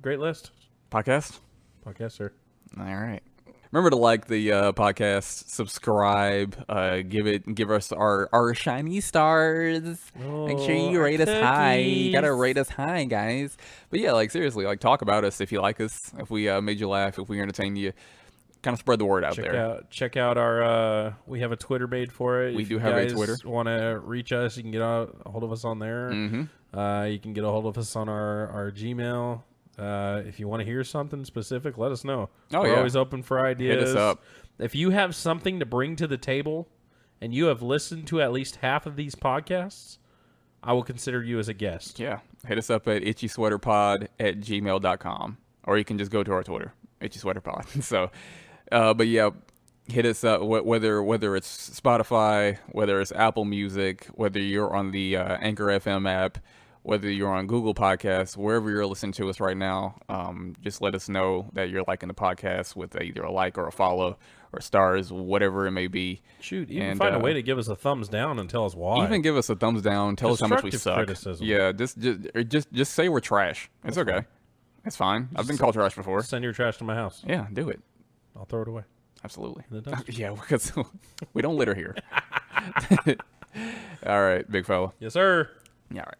Great list. Podcast. Podcast, sir. All right. Remember to like the podcast, subscribe, give us our shiny stars. Make sure you our rate us high. You gotta cookies. rate us high, guys. But yeah, like seriously, like talk about us if you like us, if we made you laugh, if we entertained you. Kind of spread the word out there. Check out our. We have a Twitter made for it. We If do you have a guys Twitter. Want to reach us? You can get a hold of us on there. Mm-hmm. You can get a hold of us on our Gmail. If you want to hear something specific, let us know. Oh, We're yeah. always open for ideas. Hit us up. If you have something to bring to the table, and you have listened to at least half of these podcasts, I will consider you as a guest. Yeah. Hit us up at itchysweaterpod@gmail.com. Or you can just go to our Twitter, itchysweaterpod. So, but yeah, hit us up, whether it's Spotify, whether it's Apple Music, whether you're on the Anchor FM app, whether you're on Google Podcasts, wherever you're listening to us right now, just let us know that you're liking the podcast with either a like or a follow or stars, whatever it may be. Shoot, even And, find a way to give us a thumbs down and tell us why. Even give us a thumbs down. Tell us how much we Constructive suck. criticism. Yeah, just say we're trash. It's okay. It's fine. I've been called trash before. Send your trash to my house. Yeah, do it. I'll throw it away. Absolutely. In the dumpster. Yeah, because we don't litter here. All right, big fella. Yes, sir. Yeah, all right.